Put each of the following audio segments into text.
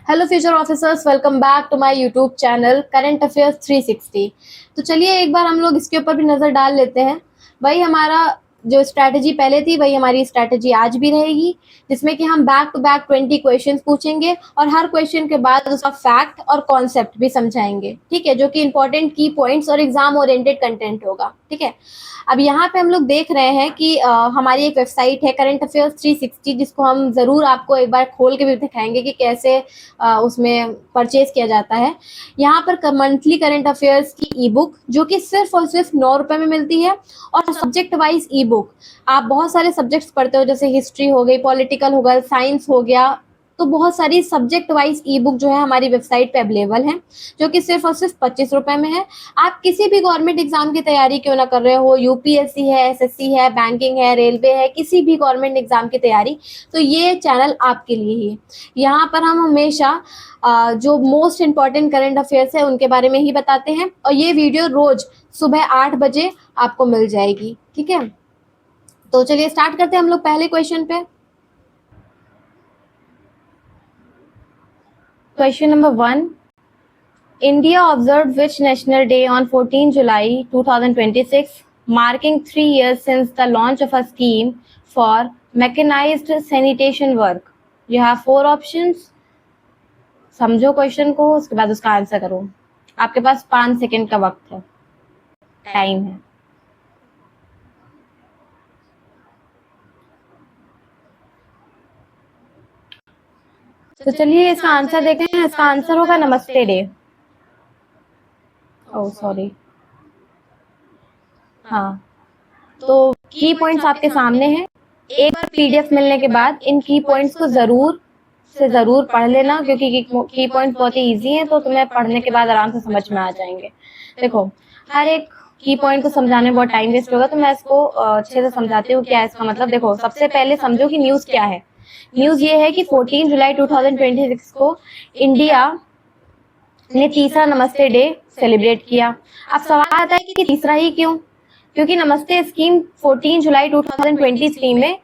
Hello future officers, welcome back to my YouTube channel current affairs 360। तो चलिए एक बार हम लोग इसके ऊपर भी नज़र डाल लेते हैं। वही हमारा जो स्ट्रैटेजी पहले थी वही हमारी स्ट्रैटेजी आज भी रहेगी, जिसमें कि हम बैक टू बैक 20 क्वेश्चंस पूछेंगे और हर क्वेश्चन के बाद उसका फैक्ट और कॉन्सेप्ट भी समझाएंगे। ठीक है, जो कि इंपॉर्टेंट की पॉइंट्स और एग्जाम ओरिएंटेड कंटेंट होगा। ठीक है, अब यहाँ पे हम लोग देख रहे हैं कि हमारी एक वेबसाइट है करंट अफेयर्स 360, जिसको हम ज़रूर आपको एक बार खोल के भी दिखाएंगे कि कैसे उसमें परचेज किया जाता है। यहाँ पर मंथली करंट अफेयर्स की ई बुक जो कि सिर्फ और सिर्फ 9 रुपए में मिलती है, और सब्जेक्ट वाइज ई बुक आप बहुत सारे सब्जेक्ट्स पढ़ते हो, जैसे हिस्ट्री हो गई, पॉलिटिकल हो गया, साइंस हो गया, तो बहुत सारी सब्जेक्ट वाइज ई बुक जो है हमारी वेबसाइट पे अवेलेबल है, जो कि सिर्फ और सिर्फ 25 रुपए में है। आप किसी भी गवर्नमेंट एग्जाम की तैयारी क्यों ना कर रहे हो, यूपीएससी है, एसएससी है, बैंकिंग है, रेलवे है, किसी भी गवर्नमेंट एग्जाम की तैयारी, तो ये चैनल आपके लिए ही है। यहाँ पर हम हमेशा जो मोस्ट इम्पॉर्टेंट करंट अफेयर्स है उनके बारे में ही बताते हैं, और ये वीडियो रोज सुबह 8 बजे आपको मिल जाएगी। ठीक है, तो चलिए स्टार्ट करते हैं हम लोग पहले क्वेश्चन पे। Question number 1, India observed which national day on 14 July 2026, marking 3 years since the launch of a scheme for mechanized sanitation work? You have 4 options. समझो क्वेश्चन को, उसके बाद उसका आंसर करो। आपके पास 5 सेकंड का वक्त है, टाइम है। तो चलिए इसका आंसर देखते हैं। इसका आंसर होगा नमस्ते डे। ओह सॉरी, हाँ, तो की पॉइंट्स आपके सामने हैं। एक बार पीडीएफ मिलने के बाद इन की पॉइंट्स को ज़रूर पढ़ लेना, क्योंकि की पॉइंट्स बहुत ही ईजी हैं, तो तुम्हें पढ़ने के बाद आराम से समझ में आ जाएंगे। देखो, हर एक की पॉइंट को समझाने में बहुत टाइम वेस्ट होगा, तो मैं इसको अच्छे से समझाती हूँ। क्या है इसका मतलब? देखो, सबसे पहले समझो कि न्यूज़ क्या है। न्यूज़ ये है कि 14 जुलाई 2026 को इंडिया ने तीसरा नमस्ते डे सेलिब्रेट किया। अब सवाल आता है कि तीसरा ही क्यों? क्योंकि नमस्ते स्कीम 14 जुलाई 2023 में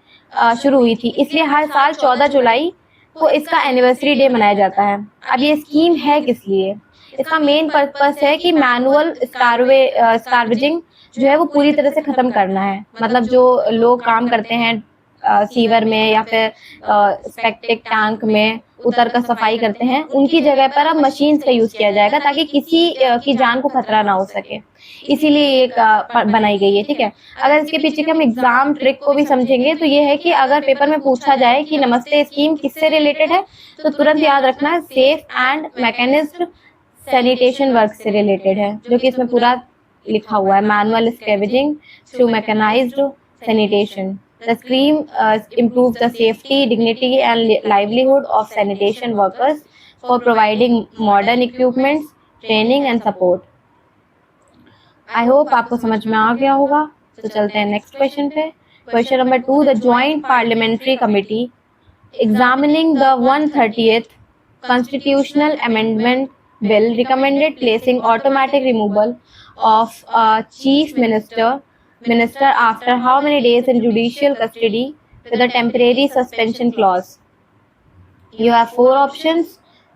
शुरू हुई थी, इसलिए हर साल 14 जुलाई को इसका एनिवर्सरी डे मनाया जाता है। अब ये स्कीम है किस लिए? इसका मेन पर्पस है कि मैनुअल स्कार्वेजिंग जो है वो पूरी तरह से खत्म करना है। मतलब जो लोग काम करते हैं सीवर में या फिर स्पेक्टिक टैंक में उतर कर सफाई करते हैं, उनकी जगह पर अब मशीन्स का यूज किया जाएगा, ताकि किसी की जान को खतरा ना हो सके। इसीलिए ये बनाई गई है। ठीक है, अगर इसके पीछे के हम एग्जाम ट्रिक को भी समझेंगे तो ये है कि अगर पेपर में पूछा जाए कि नमस्ते स्कीम किससे रिलेटेड है, तो तुरंत याद रखना safe and mechanized sanitation work से रिलेटेड है, जो कि इसमें पूरा लिखा हुआ है, manual scavenging through mechanized sanitation. The scheme improves the safety, dignity and livelihood of sanitation workers for providing modern equipments, training and support. I hope आपको समझ में आ गया होगा। तो चलते हैं नेक्स्ट क्वेश्चन पे। Question number 2, the Joint Parliamentary Committee examining the 130th Constitutional Amendment Bill recommended placing automatic removal of a Chief Minister after how many days in judicial custody with a temporary suspension clause? You have 4 options.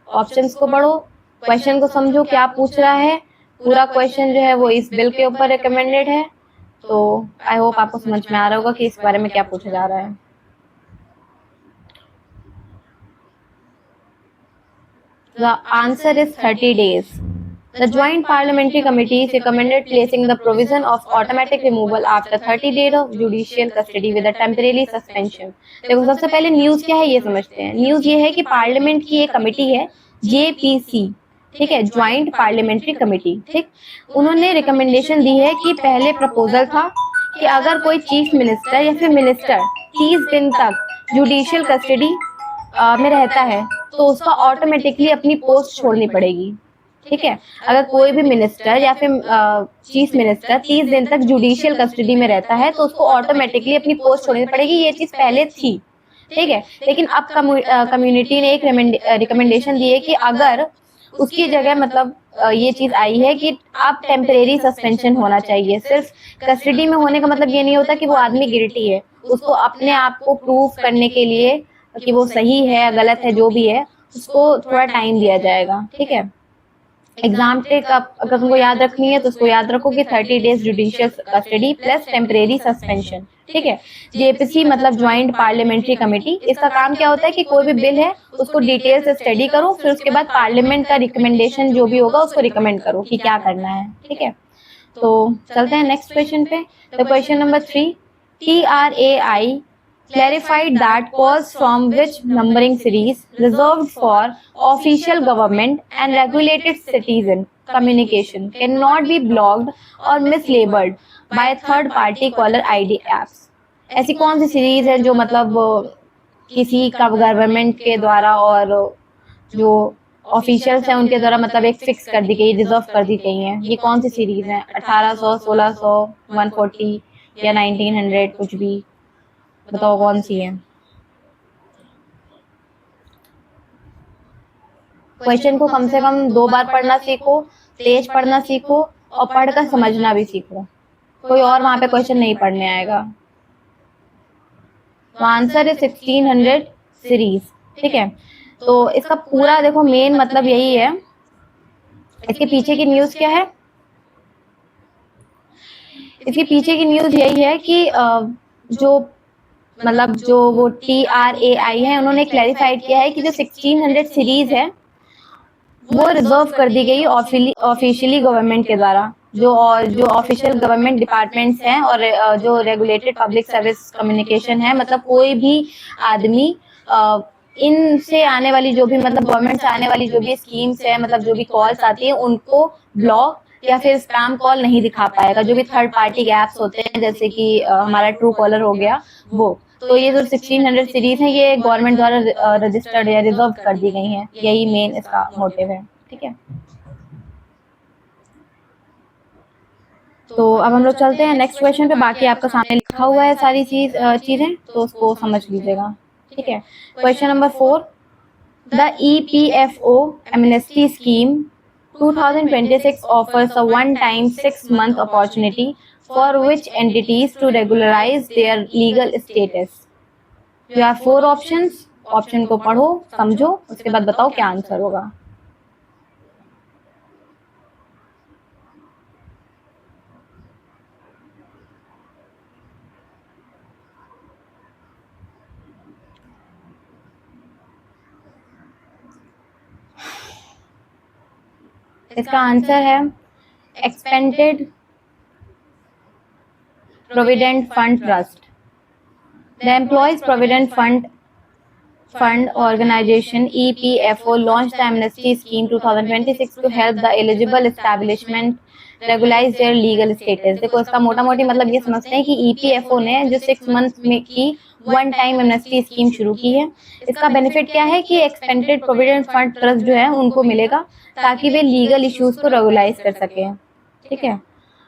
Options को पढ़ो, question को समझो क्या पूछ रहा है। पूरा question जो है वो इस बिल के ऊपर रिकमेंडेड है, तो आई होप आपको समझ में आ रहा होगा कि इस बारे में क्या पूछा जा रहा है। The answer is 30 days. The Joint Parliamentary Committees recommended placing the provision of automatic removal after 30 days of judicial custody with a temporary suspension. देखो, सबसे पहले न्यूज़ क्या है ये समझते हैं। न्यूज़ ये है कि पार्लियामेंट की एक कमेटी है, JPC, ठीक है, ज्वाइंट पार्लियामेंट्री कमेटी। ठीक, उन्होंने रिकमेंडेशन दी है कि पहले प्रपोजल था कि अगर कोई चीफ मिनिस्टर या फिर मिनिस्टर 30 दिन तक जुडिशियल कस्टडी में रहता है, तो उसका ऑटोमेटिकली अपनी पोस्ट छोड़नी पड़ेगी। ठीक है, अगर कोई भी मिनिस्टर या फिर चीफ मिनिस्टर 30 दिन तक जुडिशियल कस्टडी में रहता है, तो उसको ऑटोमेटिकली अपनी पोस्ट छोड़नी पड़ेगी। ये चीज पहले थी, ठीक है, लेकिन अब कम्युनिटी ने एक रिकमेंडेशन दी है कि अगर उसकी जगह मतलब ये चीज आई है कि अब टेम्परेरी सस्पेंशन होना चाहिए। सिर्फ कस्टडी में होने का मतलब ये नहीं होता कि वो आदमी गिल्टी है। उसको अपने आप को प्रूव करने के लिए कि वो सही है गलत है जो भी है, उसको थोड़ा टाइम दिया जाएगा, ठीक है। एग्जाम टेक अगर तुमको याद रखनी है तो उसको याद रखो कि 30 days judicial custody plus temporary suspension, ठीक है। जेपीसी मतलब ज्वाइंट पार्लियामेंट्री कमेटी, इसका काम क्या होता है कि कोई भी बिल है उसको डिटेल से स्टडी करो, फिर उसके बाद पार्लियामेंट का रिकमेंडेशन जो भी होगा उसको रिकमेंड करो कि क्या करना है, ठीक है। तो चलते हैं नेक्स्ट क्वेश्चन पे। The question number 3, TRAI clarified that calls from which numbering series reserved for official government and regulated citizen communication cannot be blocked or mislabeled by third party caller ID apps। ऐसी कौन सी series है जो मतलब किसी का government के द्वारा और जो ऑफिशियल्स हैं उनके द्वारा मतलब एक फिक्स कर दी गई, रिजर्व कर दी गई है, ये कौन सी सीरीज है? 1800, 1600, 140 या 1900, कुछ भी बताओ कौन सी है। क्वेश्चन को कम से कम 2 बार पढ़ना सीखो, तेज पढ़ना सीखो और पढ़कर समझना भी सीखो। कोई और वहां पे क्वेश्चन नहीं पढ़ने आएगा। तो आंसर है 1600 सीरीज, ठीक है। तो इसका पूरा देखो मेन मतलब यही है। इसके पीछे की न्यूज क्या है? इसके पीछे की न्यूज यही है कि जो मतलब जो वो TRAI है उन्होंने क्लैरिफाइड किया है कि जो 1600 सीरीज है वो रिजर्व कर दी गई ऑफिशियली गवर्नमेंट के द्वारा, जो ऑफिशियल गवर्नमेंट डिपार्टमेंट्स हैं और जो रेगुलेटेड पब्लिक सर्विस कम्युनिकेशन है, मतलब कोई भी आदमी इनसे आने वाली जो भी मतलब गवर्नमेंट से आने वाली जो भी स्कीम्स है, मतलब जो भी कॉल्स आती है उनको ब्लॉक या फिर स्पैम कॉल नहीं दिखा पाएगा। जो भी थर्ड पार्टी के ऐप्स होते हैं जैसे कि हमारा ट्रू कॉलर हो गया वो, तो ये जो 1600 सीरीज है ये गवर्नमेंट द्वारा रजिस्टर्ड या रिजर्व कर दी गई हैं, यही मेन इसका मोटिव है, ठीक है। तो अब हम लोग चलते हैं नेक्स्ट क्वेश्चन पे। बाकी आपका सामने लिखा हुआ है सारी चीजें, तो उसको समझ लीजिएगा, ठीक है। Question number 4, the EPFO amnesty scheme 2026 offers a one-time 6-month opportunity for which entities to regularize their legal status। You have 4 options। Option को पढ़ो, समझो, उसके बाद बताओ क्या आंसर होगा। इसका आंसर है expanded provident fund trust. The employees provident fund organization EPFO launched the amnesty scheme 2026 to help the eligible establishment regularize their legal status। देखो इसका मोटा मोटी मतलब ये समझते हैं कि EPFO ने जो 6 मंथ में की वन टाइम एमनेस्टी स्कीम शुरू की है, इसका बेनिफिट क्या है कि एक्सपेंडेड प्रोविडेंट फंड ट्रस्ट जो है उनको मिलेगा ताकि वे लीगल इश्यूज को रेगुलाइज कर सके, ठीक है।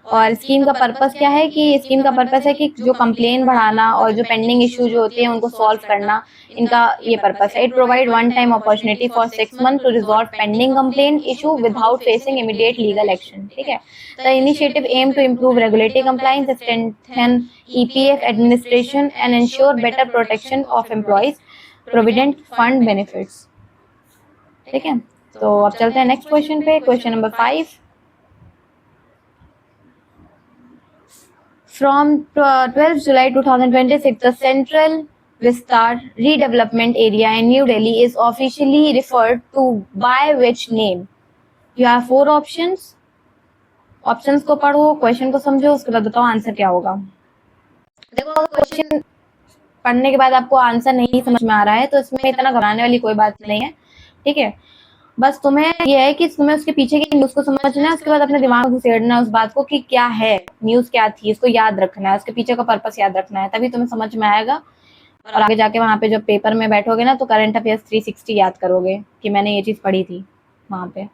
और स्कीम का पर्पस क्या है कि स्कीम का पर्पस है कि जो कंप्लेन बढ़ाना और जो पेंडिंग इशू जो होती है उनको सॉल्व करना, इनका ये पर्पस है। It provide one time opportunity for 6 month to resolve pending complain issue without facing immediate legal action, ठीक है। The initiative aim to improve regulatory compliance, strengthen EPF administration and ensure better protection of employees provident fund benefits, ठीक है। तो अब चलते हैं next question पे। Question number 5, from 12 July 2026, the Central Vistar Redevelopment Area in New Delhi is officially referred to by which name? You have 4 options। Options को पढ़ो, question को समझो, उसके बाद बताओ आंसर क्या होगा। देखो क्वेश्चन पढ़ने के बाद आपको आंसर नहीं समझ में आ रहा है तो इसमें इतना घबराने वाली कोई बात नहीं है, ठीक है। बस तुम्हें यह है कि तुम्हें उसके पीछे की न्यूज को समझना है, उसके बाद अपने दिमाग में घुसेड़ना है उस बात को कि क्या है न्यूज, क्या थी, इसको याद रखना है, उसके पीछे का पर्पस याद रखना है, तभी तुम्हें समझ में आएगा। और आगे जाके वहां पे जब पेपर में बैठोगे ना तो करंट अफेयर्स 360 याद करोगे कि मैंने ये चीज पढ़ी थी वहां पे।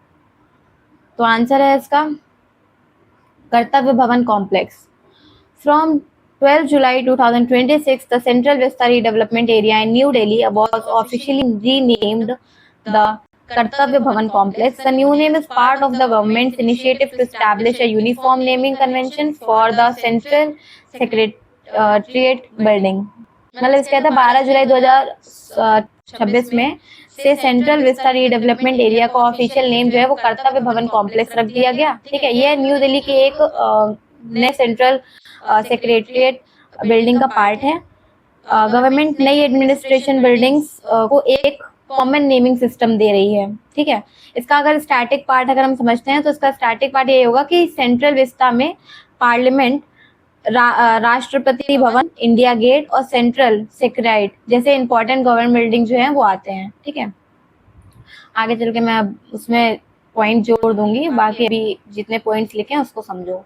तो आंसर है इसका कर्तव्य भवन complex. From 12 July 2026, the Central Vista Redevelopment Area in New Delhi was officially renamed the Kartavya Bhavan Complex। The new name is part of the government's initiative to establish a uniform naming convention for the Central Secretariat building। मतलब इसका था 12 जुलाई 2026 में से central vista redevelopment area का official name जो है वो कर्तव्य भवन कॉम्प्लेक्स रख दिया गया। ठीक है, ये न्यू दिल्ली के एक नए सेंट्रल सेक्रेटरिएट बिल्डिंग का पार्ट है। गवर्नमेंट नई एडमिनिस्ट्रेशन बिल्डिंग्स को एक कॉमन नेमिंग सिस्टम दे रही है। ठीक है, इसका अगर स्टैटिक पार्ट अगर हम समझते हैं तो इसका स्टैटिक पार्ट ये होगा कि सेंट्रल विस्ता में parliament, Rashtrapati Bhavan, India gate और सेंट्रल सेक्रेटरीट जैसे इंपॉर्टेंट गवर्नमेंट बिल्डिंग जो है वो आते हैं। ठीक है, आगे चल के मैं अब उसमें पॉइंट जोड़ दूंगी, बाकी अभी जितने पॉइंट्स लिखे हैं उसको समझो।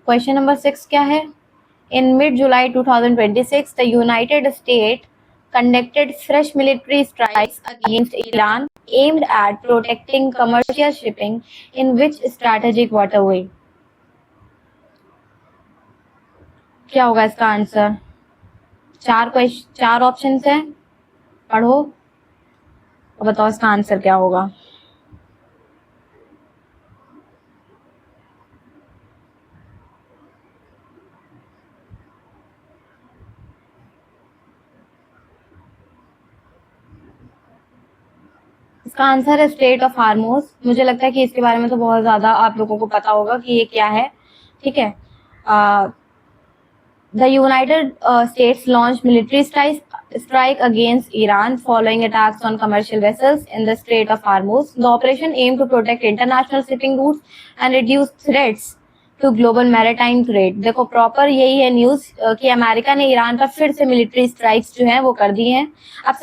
क्वेश्चन नंबर 6 क्या है? In mid-July 2026, the United States conducted fresh military strikes against Iran aimed at protecting commercial shipping in which strategic waterway? क्या होगा इसका आंसर? चार ऑप्शंस हैं, पढ़ो और बताओ इसका आंसर क्या होगा। इसका आंसर है स्ट्रेट ऑफ हार्मोज। मुझे लगता है कि इसके बारे में तो बहुत ज्यादा आप लोगों को पता होगा कि ये क्या है। ठीक है, the United states launch military strike against Iran following attacks on commercial vessels in the Strait of Hormuz. The operation aimed to protect international shipping routes and reduce threats to global maritime trade. देखो proper यही है news कि America ने Iran पर फिर से military strikes जो हैं वो कर दी हैं। अब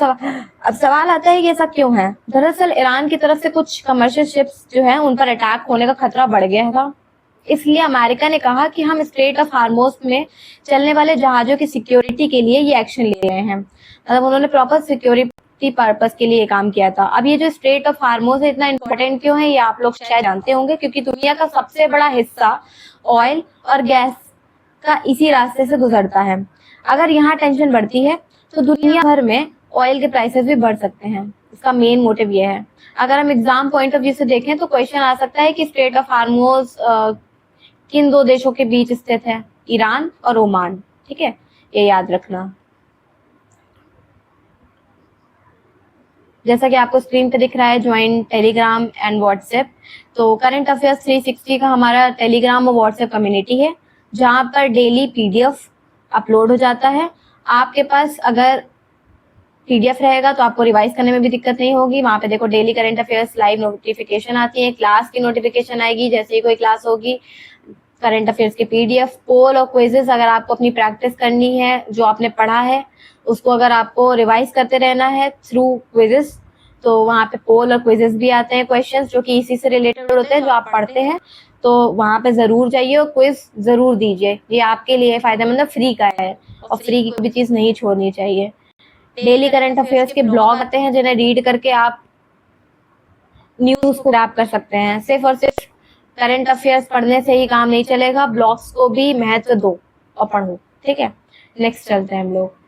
सवाल आता है कि ऐसा क्यों है? दरअसल ईरान की तरफ से कुछ कमर्शियल शिप्स जो हैं उन पर अटैक होने का खतरा बढ़ गया था, इसलिए अमेरिका ने कहा कि हम स्ट्रेट ऑफ हार्मोज में चलने वाले जहाजों की सिक्योरिटी के लिए ये एक्शन ले रहे हैं। मतलब उन्होंने प्रॉपर सिक्योरिटी पर्पस के लिए काम किया था। अब ये जो स्ट्रेट ऑफ हार्मोज है इतना इंपॉर्टेंट क्यों है ये आप लोग शायद जानते होंगे, क्योंकि दुनिया का सबसे बड़ा हिस्सा ऑयल और गैस का इसी रास्ते से गुजरता है। अगर यहाँ टेंशन बढ़ती है तो दुनिया भर में ऑयल के प्राइसेस भी बढ़ सकते हैं। इसका मेन मोटिव ये है। अगर हम एग्जाम पॉइंट ऑफ व्यू से देखें तो क्वेश्चन आ सकता है कि स्ट्रेट ऑफ हार्मोज किन दो देशों के बीच स्थित है? ईरान और ओमान। ठीक है, ये याद रखना। जैसा कि आपको स्क्रीन पे दिख रहा है ज्वाइंट टेलीग्राम एंड व्हाट्सएप, तो करंट अफेयर्स 360 का हमारा टेलीग्राम और व्हाट्सएप कम्युनिटी है जहां पर डेली पीडीएफ अपलोड हो जाता है। आपके पास अगर पीडीएफ रहेगा तो आपको रिवाइज करने में भी दिक्कत नहीं होगी। वहां पे देखो daily current affairs live notification आती है, क्लास की नोटिफिकेशन आएगी जैसे ही कोई क्लास होगी, करंट अफेयर्स के पीडीएफ, पोल और क्विजेस अगर आपको अपनी प्रैक्टिस करनी है, जो आपने पढ़ा है उसको अगर आपको रिवाइज करते रहना है थ्रू क्विजेस, तो वहाँ पे पोल और क्विजेस भी आते हैं, क्वेश्चंस जो कि इसी से रिलेटेड होते हैं जो आप पढ़ते हैं, तो वहाँ पे जरूर जाइए और क्विज जरूर दीजिए। ये आपके लिए फायदेमंद, फ्री का है और फ्री की कोई भी चीज नहीं छोड़नी चाहिए। डेली करंट अफेयर्स के ब्लॉग आते हैं जिन्हें रीड करके आप न्यूज को ग्रैब कर सकते हैं। सिर्फ और सिर्फ करंट अफेयर्स पढ़ने से ही काम नहीं चलेगा, ब्लॉग्स को भी महत्व दो और पढ़ो। ठीक है, नेक्स्ट चलते हैं हम लोग।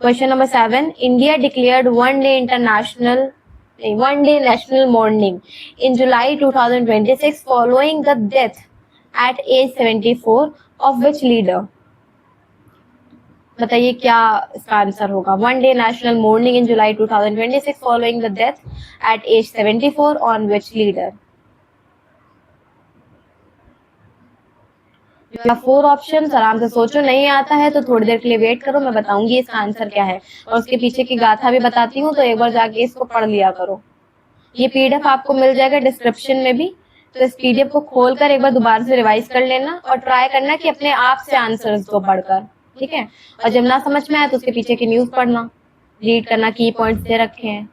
Question number 7, India declared one day national mourning in July 2026 following the death at age 74 of which leader? बताइए क्या इसका आंसर होगा। One day national mourning in July 2026 following the death at age 74 on which leader? 4 options, आराम से सोचो। नहीं आता है तो थोड़ी देर के लिए वेट करो, मैं बताऊंगी इसका आंसर क्या है और उसके पीछे की गाथा भी बताती हूँ, तो एक बार जाके इसको पढ़ लिया करो। ये पीडीएफ आपको मिल जाएगा डिस्क्रिप्शन में भी, तो इस पीडीएफ को खोलकर एक बार दोबारा से रिवाइज कर लेना और ट्राई करना कि अपने आप से आंसर्स को पढ़कर। ठीक है, और जब ना समझ में आए तो उसके पीछे की न्यूज पढ़ना, रीड करना, की पॉइंट्स दे रखे हैं।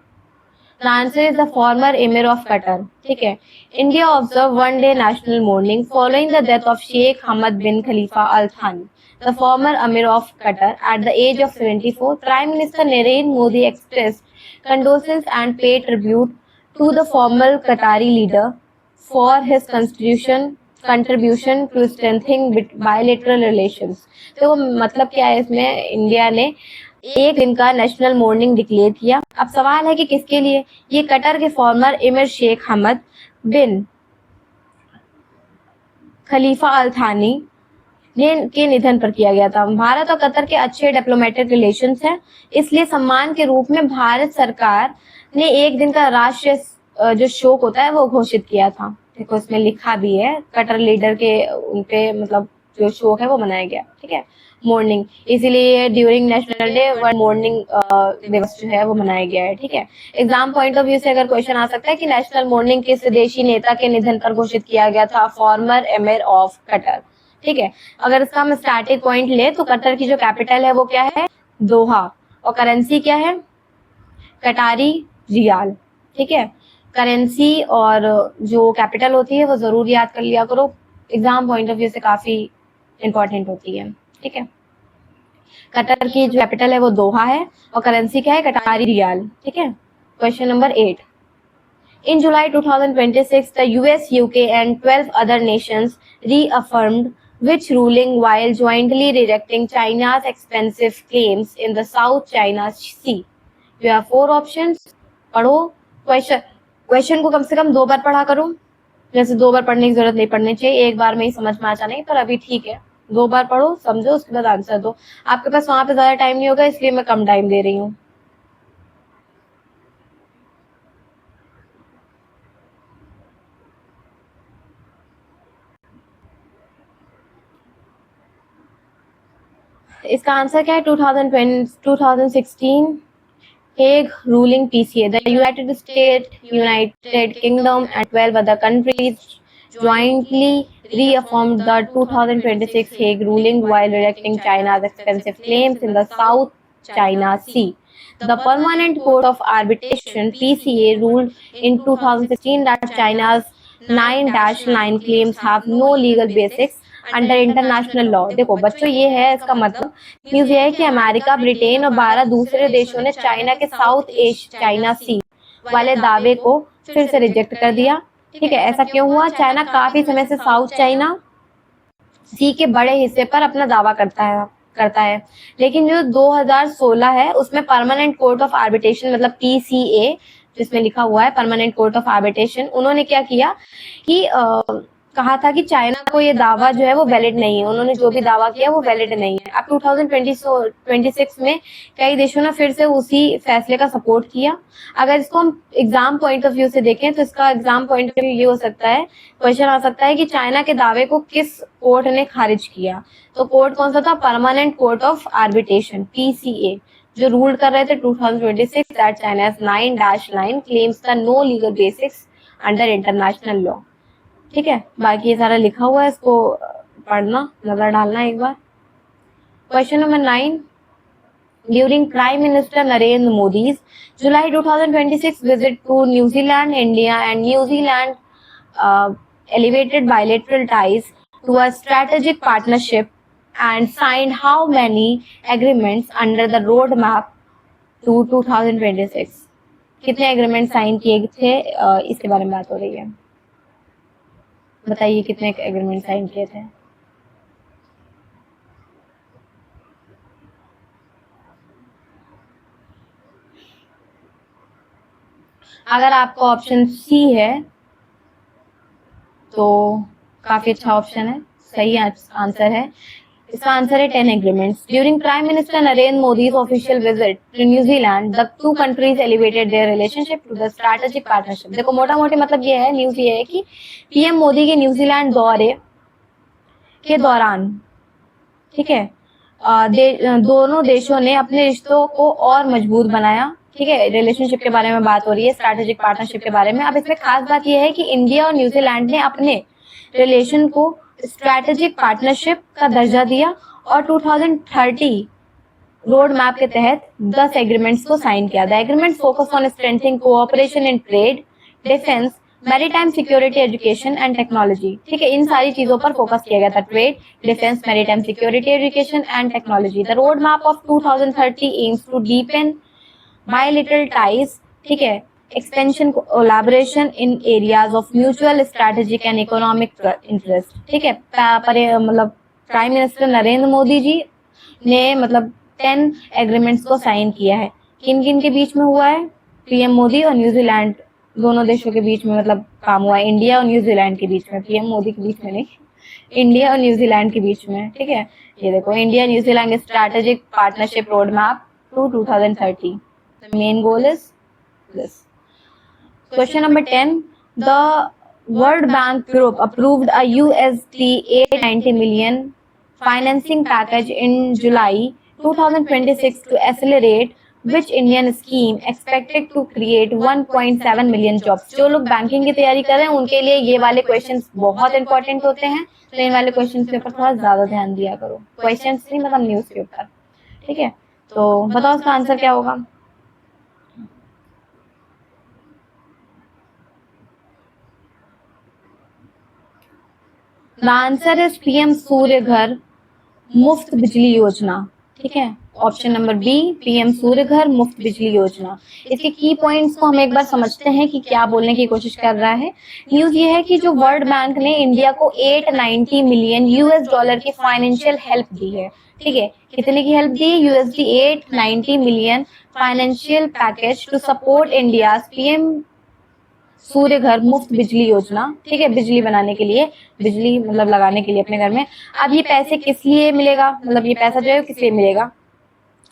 The answer is the former emir of Qatar. ठीक है, India observed one day national mourning following the death of Sheikh Hamad bin Khalifa Al Thani, the former emir of Qatar, at the age of 74. Prime Minister Narendra Modi expressed condolences and paid tribute to the former Qatari leader for his contribution to strengthening bilateral relations. तो मतलब क्या है इसमें, India ने एक दिन का national morning declare किया। अब सवाल है कि किसके लिए? ये कतर के फॉर्मर एमिर शेख हमद बिन खलीफा अल थानी के निधन पर किया गया था। भारत और कतर के अच्छे डिप्लोमेटिक रिलेशंस हैं, इसलिए सम्मान के रूप में भारत सरकार ने एक दिन का राष्ट्रीय जो शोक होता है वो घोषित किया था। देखो इसमें लिखा भी है, कटर लीडर के उनपे मतलब जो शोक है वो मनाया गया, ठीक है, मॉर्निंग, इसीलिए during national day world morning दिवस जो है वो मनाया गया है, ठीक है। एग्जाम पॉइंट ऑफ व्यू से अगर क्वेश्चन आ सकता है कि नेशनल मॉर्निंग किस विदेशी नेता के निधन पर घोषित किया गया था, फॉर्मर एमिर ऑफ कतर, ठीक है। अगर इसका हम स्टार्टिंग पॉइंट ले तो कतर की जो कैपिटल है वो क्या है, दोहा, और करेंसी क्या है, कटारी रियाल, ठीक है। करेंसी और जो कैपिटल होती है वो जरूर याद कर लिया करो, एग्जाम पॉइंट ऑफ व्यू से काफी इंपॉर्टेंट होती है, ठीक है। कतर की जो कैपिटल है वो दोहा है और करेंसी क्या है, कटारी रियाल, ठीक है। Question number 8, in July 2026 the US, UK and 12 other nations reaffirmed which ruling while jointly rejecting China's expensive claims in the South China Sea? You have 4 options. पढ़ो क्वेश्चन को कम से कम 2 बार पढ़ा करो, जैसे 2 बार पढ़ने की जरूरत नहीं पड़नी चाहिए, एक बार में ही समझ में आ जाना, पर अभी ठीक है, 2 बार पढ़ो समझो उसके बाद आंसर दो। आपके पास वहां पे ज्यादा टाइम नहीं होगा इसलिए मैं कम टाइम दे रही हूँ। इसका आंसर क्या है, 2016 Hague ruling PCA. The United States, United Kingdom and 12 other countries jointly reaffirmed the 2026 Hague ruling while rejecting China's expensive claims in the South China Sea. The Permanent Court of Arbitration (PCA) ruled in 2016 that China's 9-9 claims have no legal basis under international law. देखो बच्चों ये है इसका मतलब, news ये है कि America, Britain और 12 दूसरे देशों ने चाइना के साउथ एशिया चाइना सी वाले दावे को फिर से रिजेक्ट कर दिया, ठीक है। ऐसा क्यों हुआ, चाइना काफी समय से साउथ चाइना सी के बड़े हिस्से पर अपना दावा करता है, लेकिन जो 2016 है उसमें परमानेंट कोर्ट ऑफ आर्बिट्रेशन मतलब पीसीए जिसमें लिखा हुआ है परमानेंट कोर्ट ऑफ आर्बिट्रेशन, उन्होंने क्या किया कि कहा था कि चाइना को ये दावा जो है वो वैलिड नहीं है, उन्होंने जो भी दावा किया वो वैलिड नहीं है। अब 2026 में कई देशों ने फिर से उसी फैसले का सपोर्ट किया। अगर इसको हम एग्जाम पॉइंट ऑफ व्यू से देखें तो इसका एग्जाम पॉइंट ऑफ व्यू ये हो सकता है, क्वेश्चन आ सकता है कि चाइना के दावे को किस कोर्ट ने खारिज किया, तो कोर्ट कौन सा था, permanent court of arbitration PCA, जो रूल कर रहे थे 2026 that China's 9-9 claims the no legal basis under international law, ठीक है। बाकी ये सारा लिखा हुआ है, इसको पढ़ना, नजर डालना एक बार। Question number 9, during prime minister Narendra मोदी's July 2026 visit to New Zealand, India and New Zealand elevated bilateral ties to a strategic partnership and signed how many agreements under the roadmap to 2026? कितने एग्रीमेंट साइन किए थे, इसके बारे में बात हो रही है, बताइए कितने एग्रीमेंट साइन किए थे। अगर आपको ऑप्शन सी है तो काफी अच्छा ऑप्शन है, सही आंसर है। इसका आंसर है 10 agreements. During Prime Minister Narendra Modi's official visit to New Zealand, the two countries elevated their relationship to the strategic partnership. देखो मोटा मोटी मतलब ये है, न्यूज ये है कि पीएम मोदी के न्यूजीलैंड दौरे के दौरान, ठीक है, दोनों देशों ने अपने रिश्तों को और मजबूत बनाया, ठीक है। रिलेशनशिप के बारे में बात हो रही है, स्ट्रैटेजिक पार्टनरशिप के बारे में। अब इसमें खास बात यह है कि इंडिया और न्यूजीलैंड ने अपने रिलेशन को स्ट्रैटेजिक पार्टनरशिप का दर्जा दिया और 2030 रोड मैप के तहत 10 एग्रीमेंट्स को साइन किया। The agreement focus on strengthening cooperation in trade, defence, maritime security, education and technology, ठीक है। इन सारी चीजों पर फोकस किया गया था, trade, defence, maritime security, education and technology. The road map of 2030 aims to deepen bilateral ties, ठीक है, expansion, collaboration in areas of mutual strategic and economic interest, ठीक है। मतलब प्राइम मिनिस्टर नरेंद्र मोदी जी ने मतलब 10 एग्रीमेंट्स को साइन किया है। किन किन के बीच में हुआ है, पीएम मोदी और न्यूजीलैंड दोनों देशों के बीच में मतलब काम हुआ है, इंडिया और न्यूजीलैंड के बीच में, पीएम मोदी के बीच में नहीं, इंडिया और न्यूजीलैंड के बीच में, ठीक है। ये देखो, India New Zealand strategic partnership road map to 2030। The main goal is this. Question number 10. The World Bank Group approved a USD 890 million financing package in July 2026 to accelerate which Indian scheme expected to create 1.7 million jobs. जो लोग banking की तैयारी कर रहे हैं उनके लिए ये वाले क्वेश्चंस बहुत इंपॉर्टेंट होते हैं, तो इन वाले क्वेश्चंस के ऊपर थोड़ा ज्यादा ध्यान दिया करो. क्वेश्चंस नहीं मतलब न्यूज के ऊपर. ठीक है, तो बताओ इसका आंसर क्या होगा. The answer is PM Surya Ghar Muft बिजली योजना. ठीक है, option number B, PM Surya Ghar Muft बिजली योजना. इसके की पॉइंट्स को हम एक बार समझते हैं कि क्या बोलने की कोशिश कर रहा है. न्यूज ये है कि जो वर्ल्ड बैंक ने इंडिया को 890 मिलियन यूएस डॉलर की फाइनेंशियल हेल्प दी है. ठीक है, कितने की हेल्प दी है? USD 890 million financial package to support India PM Surya Ghar Muft बिजली योजना. ठीक है, बिजली बनाने के लिए, बिजली मतलब लगाने के लिए अपने घर में. अब ये पैसे किस लिए मिलेगा, मतलब ये पैसा जो है किस लिए मिलेगा?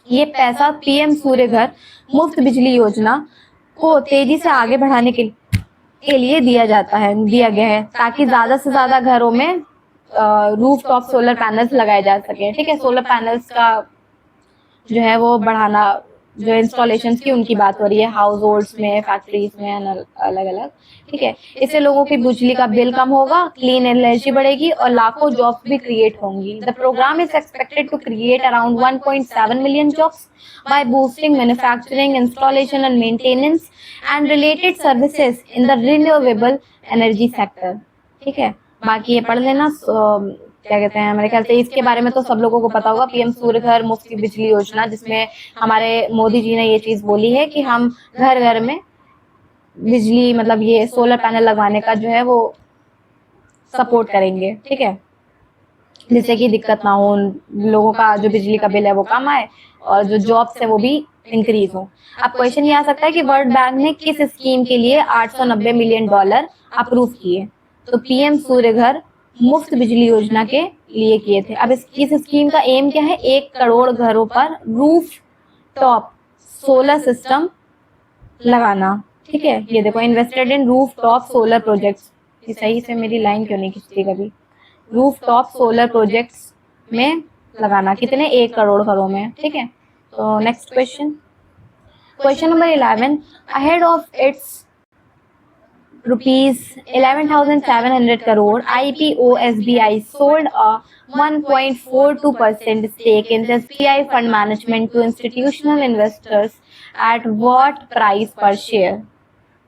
ये पैसा पीएम सूर्य घर मुफ्त बिजली योजना को तेजी से आगे बढ़ाने के लिए दिया गया है ताकि ज्यादा से ज्यादा घरों में रूफ टॉप सोलर पैनल्स लगाए जा सके. ठीक है, सोलर पैनल्स का जो है वो बढ़ाना, जो इंस्टॉलेशन की उनकी बात हो रही है हाउस होल्ड्स में, फैक्ट्रीज में अलग अलग. ठीक है, इससे लोगों की बिजली का बिल कम होगा, क्लीन एनर्जी बढ़ेगी और लाखों जॉब्स भी क्रिएट होंगी. The programme is expected to create around 1.7 million jobs by boosting manufacturing, installation and maintenance and related services in the renewable energy sector. ठीक है, बाकी ये पढ़ लेना. क्या कहते हैं, मेरे ख्याल से इसके बारे में तो सब लोगों को पता होगा, पीएम सूर्य घर मुफ्त बिजली योजना, जिसमें हमारे मोदी जी ने ये चीज बोली है कि हम घर घर में बिजली मतलब ये सोलर पैनल लगवाने का जो है वो सपोर्ट करेंगे. ठीक है, जिससे कि दिक्कत ना हो, लोगों का जो बिजली का बिल है वो कम आए और जो जॉब्स है वो भी इंक्रीज हो. अब क्वेश्चन ये आ सकता है कि वर्ल्ड बैंक ने किस स्कीम के लिए 890 मिलियन डॉलर अप्रूव किए? तो पीएम सूर्य घर मुफ्त बिजली योजना के लिए किए थे. अब इस स्कीम का एम क्या है? 1 करोड़ घरों पर रूफ टॉप सोलर सिस्टम लगाना. ठीक है, ये देखो, invested in roof top solar projects. सही से मेरी लाइन क्यों नहीं खिंचती कभी? रूफ टॉप सोलर प्रोजेक्ट्स में लगाना, कितने? 1 करोड़ घरों में. ठीक है, तो next question number 11. Ahead of its rupees 11,700 crore IPO, SBI sold a 1.42% stake in SBI fund management to institutional investors at what price per share?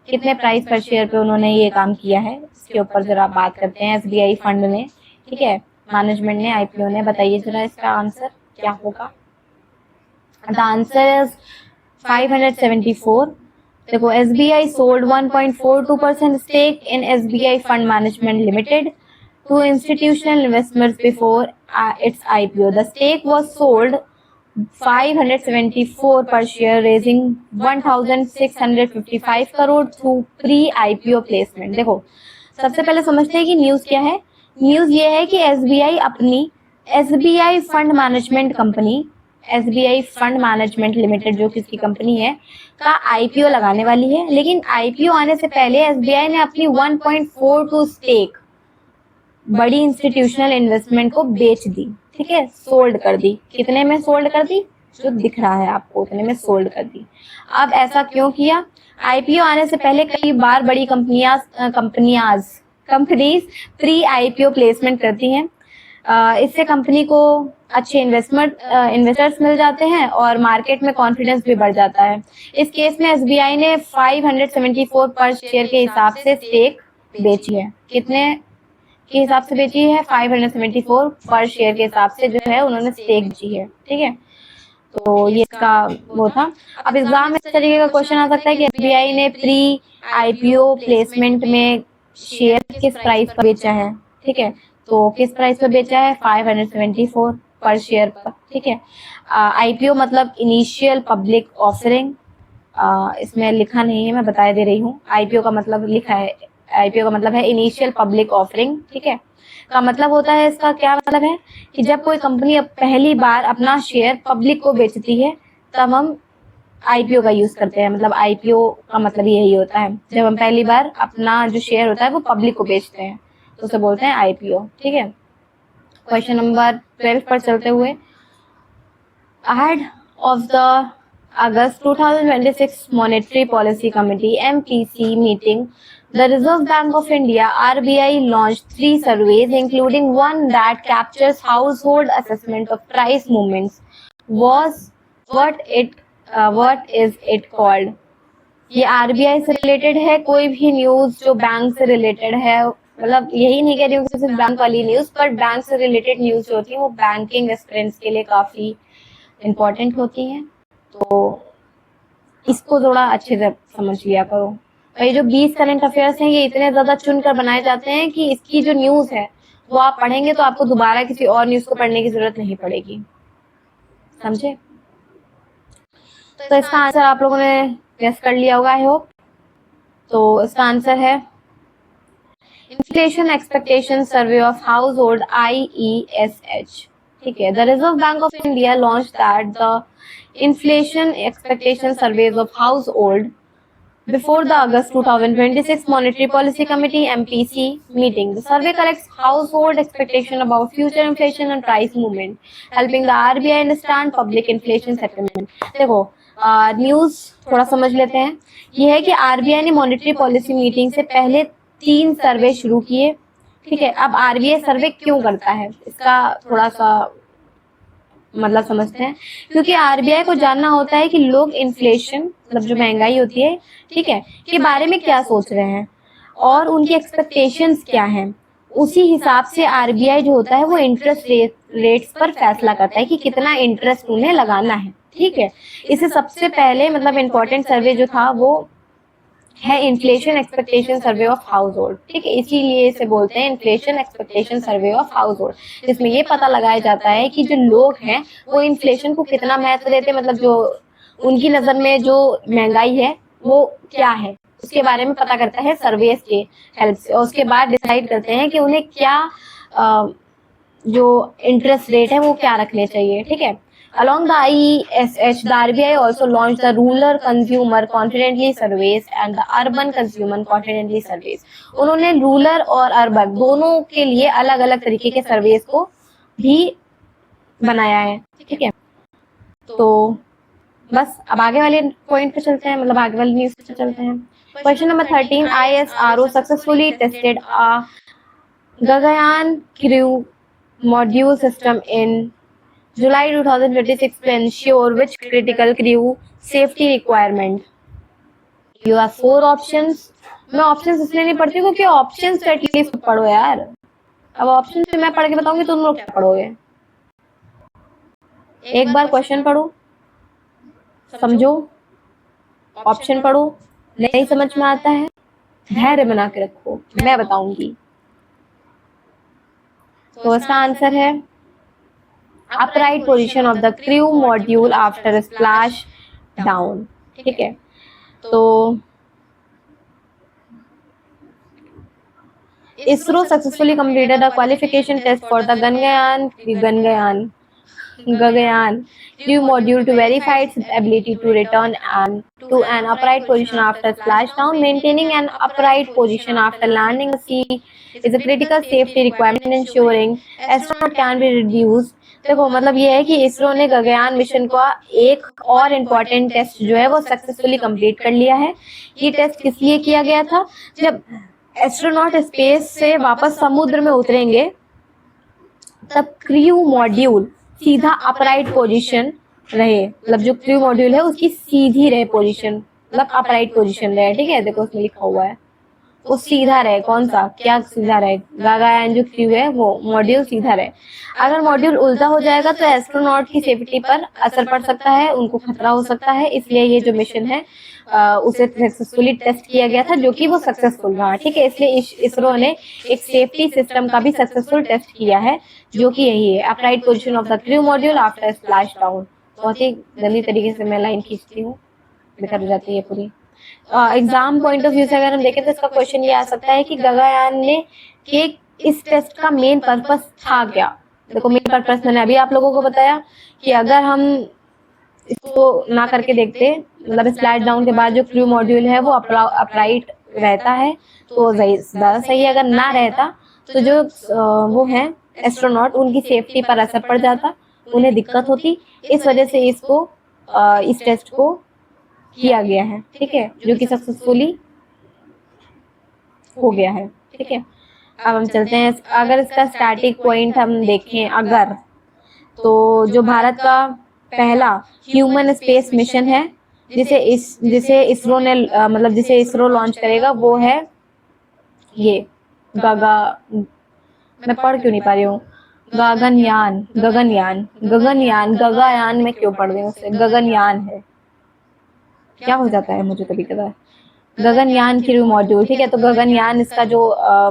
कितने प्राइस पर शेयर पे उन्होंने ये काम किया है, इसके ऊपर जरा बात करते हैं. SBI फंड ने, ठीक है, मैनेजमेंट ने, IPO ने. बताइए जरा इसका आंसर क्या होगा. The answer is 574. देखो, SBI sold 1.42% stake in SBI Fund Management Limited to institutional investors before its IPO. The stake was sold 574 per share, raising 1,655 crore through pre-IPO placement. देखो, सबसे पहले समझते हैं कि न्यूज क्या है. न्यूज ये है कि SBI अपनी SBI fund management company, SBI fund management limited जो किसकी कंपनी है, का IPO लगाने वाली है. लेकिन IPO आने से पहले SBI ने अपनी 1.42 स्टेक बड़ी इंस्टीट्यूशनल इन्वेस्टमेंट को बेच दी. ठीक है, सोल्ड कर दी. कितने में सोल्ड कर दी? जो दिख रहा है आपको उतने में सोल्ड कर दी. अब ऐसा क्यों किया? IPO आने से पहले कई बार बड़ी कंपनीज प्री IPO प्लेसमेंट करती हैं. इससे कंपनी को अच्छे इन्वेस्टर्स मिल जाते हैं और मार्केट में कॉन्फिडेंस भी बढ़ जाता है. इस केस में SBI ने 574 पर शेयर के हिसाब से स्टेक बेची है. कितने के हिसाब से बेची है? 574 पर शेयर के हिसाब से जो है उन्होंने स्टेक बेची है. ठीक है, तो ये इसका वो था. अब एग्जाम में इस तरीके का क्वेश्चन आ सकता है कि SBI ने प्री IPO प्लेसमेंट में शेयर किस प्राइस पर बेचा है. ठीक है, तो किस प्राइस पर बेचा है? 574 पर शेयर पर. ठीक है, IPO मतलब इनिशियल पब्लिक ऑफरिंग. इसमें लिखा नहीं है, मैं बता दे रही हूँ. IPO का मतलब लिखा है, IPO का मतलब है इनिशियल पब्लिक ऑफरिंग. ठीक है, का मतलब होता है, इसका क्या मतलब है कि जब कोई कंपनी पहली बार अपना शेयर पब्लिक को बेचती है तब हम आईपीओ का यूज करते हैं। मतलब आईपीओ का मतलब यही होता है, जब हम पहली बार अपना जो शेयर होता है वो पब्लिक को बेचते हैं तो उसे बोलते हैं आईपीओ। ठीक है, क्वेश्चन नंबर 12 पर चलते हुए, ahead of the August 2026 Monetary Policy Committee MPC meeting, the Reserve Bank of India RBI launched 3 surveys, including one that captures household assessment of price movements. What is it called? ये RBI से related है। कोई भी news जो bank से related है, मतलब यही नहीं कह रही हूँ कि सिर्फ बैंक वाली न्यूज, पर बैंक से रिलेटेड न्यूज जो होती है वो बैंकिंग एस्पिरेंट्स के लिए काफी इम्पोर्टेंट होती हैं, तो इसको थोड़ा अच्छे से समझ लिया करो। और ये जो 20 करंट अफेयर्स हैं ये इतने ज्यादा चुनकर बनाए जाते हैं कि इसकी जो न्यूज है वो आप पढ़ेंगे तो आपको दोबारा किसी और न्यूज को पढ़ने की जरूरत नहीं पड़ेगी, समझे? तो इसका आंसर आप लोगों ने गेस कर लिया होगा आई होप। तो इसका आंसर है inflation expectation survey of house hold IESH। ठीक है, the reserve bank of India launch that the inflation expectation surveys of house hold before the August 2026 Monetary Policy Committee MPC meeting. The survey collects household expectation about future inflation and price movement, helping the RBI understand public inflation sentiment. देखो news थोड़ा समझ लेते हैं। ये है कि RBI ने monetary policy meeting से पहले 3 सर्वे शुरू किए। ठीक है, अब आरबीआई सर्वे क्यों करता है इसका थोड़ा सा मतलब समझते हैं। क्योंकि आरबीआई को जानना होता है कि लोग इन्फ्लेशन मतलब जो महंगाई होती है, ठीक है, के बारे में क्या सोच रहे हैं और उनकी एक्सपेक्टेशंस क्या हैं। उसी हिसाब से आरबीआई जो होता है वो इंटरेस्ट रेट्स पर फैसला करता है कि कितना इंटरेस्ट उन्हें लगाना है। ठीक है, इसे सबसे पहले मतलब इम्पोर्टेंट सर्वे जो था वो है inflation expectation survey of house hold. ठीक है, इसीलिए इसे बोलते हैं inflation expectation survey of house hold, जिसमें ये पता लगाया जाता है कि जो लोग हैं वो इन्फ्लेशन को कितना महत्व देते हैं, मतलब जो उनकी नजर में जो महंगाई है वो क्या है उसके बारे में पता करता है सर्वेस के हेल्प से, और उसके बाद डिसाइड करते हैं कि उन्हें क्या जो इंटरेस्ट रेट है वो क्या रखने चाहिए। ठीक है, along the IESH, the RBI also launched the rural consumer confidently surveys and the urban consumer confidently surveys. उन्होंने रूरल और अर्बन दोनों के लिए अलग अलग तरीके के सर्वेस को भी बनाया है। ठीक है, तो बस अब आगे वाले पॉइंट पे चलते हैं, मतलब आगे वाली न्यूज पे चलते हैं। Question number 13, ISRO successfully tested a Gaganyaan crew module system in July 2026 to ensure which critical crew safety requirement. You have 4 options. मैं ऑप्शंस इसलिए नहीं पढ़ती क्योंकि ऑप्शंस एटलीस्ट पढ़ो यार। अब ऑप्शन से मैं पढ़ के बताऊंगी तो तुम लोग क्या पढ़ोगे। एक बार क्वेश्चन पढ़ो, समझो, ऑप्शन पढ़ो, नहीं समझ में आता है धैर्य बना के रखो, मैं बताऊंगी। तो इसका आंसर है upright position of the crew module after splash down। ठीक है, तो ISRO successfully completed a qualification test for the Gaganyaan crew module to verify its ability to return to an upright position after splashdown. Maintaining an upright position after landing at sea is a critical safety requirement, ensuring astronaut can be reduced। देखो मतलब ये है कि इसरो ने Gaganyaan mission का एक और important test जो है वो सक्सेसफुली कंप्लीट कर लिया है। ये टेस्ट किस लिए किया गया था? जब एस्ट्रोनॉट स्पेस से वापस समुद्र में उतरेंगे तब क्रू मॉड्यूल सीधा अपराइट पोजीशन रहे, मतलब जो क्रू मॉड्यूल है उसकी सीधी रहे पोजीशन, मतलब अपराइट पोजीशन रहे। ठीक है, देखो उसमें लिखा हुआ है वो सीधा रहे। कौन सा क्या सीधा रहे? गगनयान जो क्रू है वो मॉड्यूल सीधा रहे। अगर मॉड्यूल उल्टा हो जाएगा तो एस्ट्रोनॉट की सेफ्टी पर असर पड़ सकता है, उनको खतरा हो सकता है। इसलिए ये जो मिशन है उसे सक्सेसफुली टेस्ट किया गया था, जो कि वो सक्सेसफुल रहा। ठीक है, इसलिए इसरो ने एक सेफ्टी सिस्टम का भी सक्सेसफुल टेस्ट किया है, जो कि यही है upright position of the crew module after splash down. बहुत ही गंदी तरीके से मैं लाइन खींचती हूँ, बिखर जाती है पूरी। एग्जाम पॉइंट ऑफ व्यू से अगर हम देखें तो इसका क्वेश्चन ये आ सकता है कि गगनयान ने के इस टेस्ट का मेन पर्पस था क्या। देखो मेन पर्पस मैंने अभी आप लोगों को बताया कि अगर हम इसको ना करके देखते, मतलब स्लाइड डाउन के बाद जो क्रू मॉड्यूल है वो अपराइट रहता है तो ज़्यादा सही है। अगर ना रहता तो जो वो है एस्ट्रोनॉट, उनकी सेफ्टी पर असर पड़ जाता, उन्हें दिक्कत होती। इस वजह से इसको इस टेस्ट को किया गया है, ठीक है, जो कि सक्सेसफुली हो गया है, ठीक है। अब हम चलते हैं, अगर इसका स्टैटिक पॉइंट हम देखें अगर, तो जो भारत का पहला ह्यूमन स्पेस मिशन है जिसे इसरो ने मतलब जिसे इसरो लॉन्च करेगा वो है ये मैं पढ़ क्यों नहीं पा रही हूँ, गगनयान मैं क्यों पढ़ रही हूँ उसे, गगनयान है, क्या हो जाता है मुझे कभी कभार, गगनयान क्रू मॉड्यूल, ठीक है। तो गगनयान इसका जो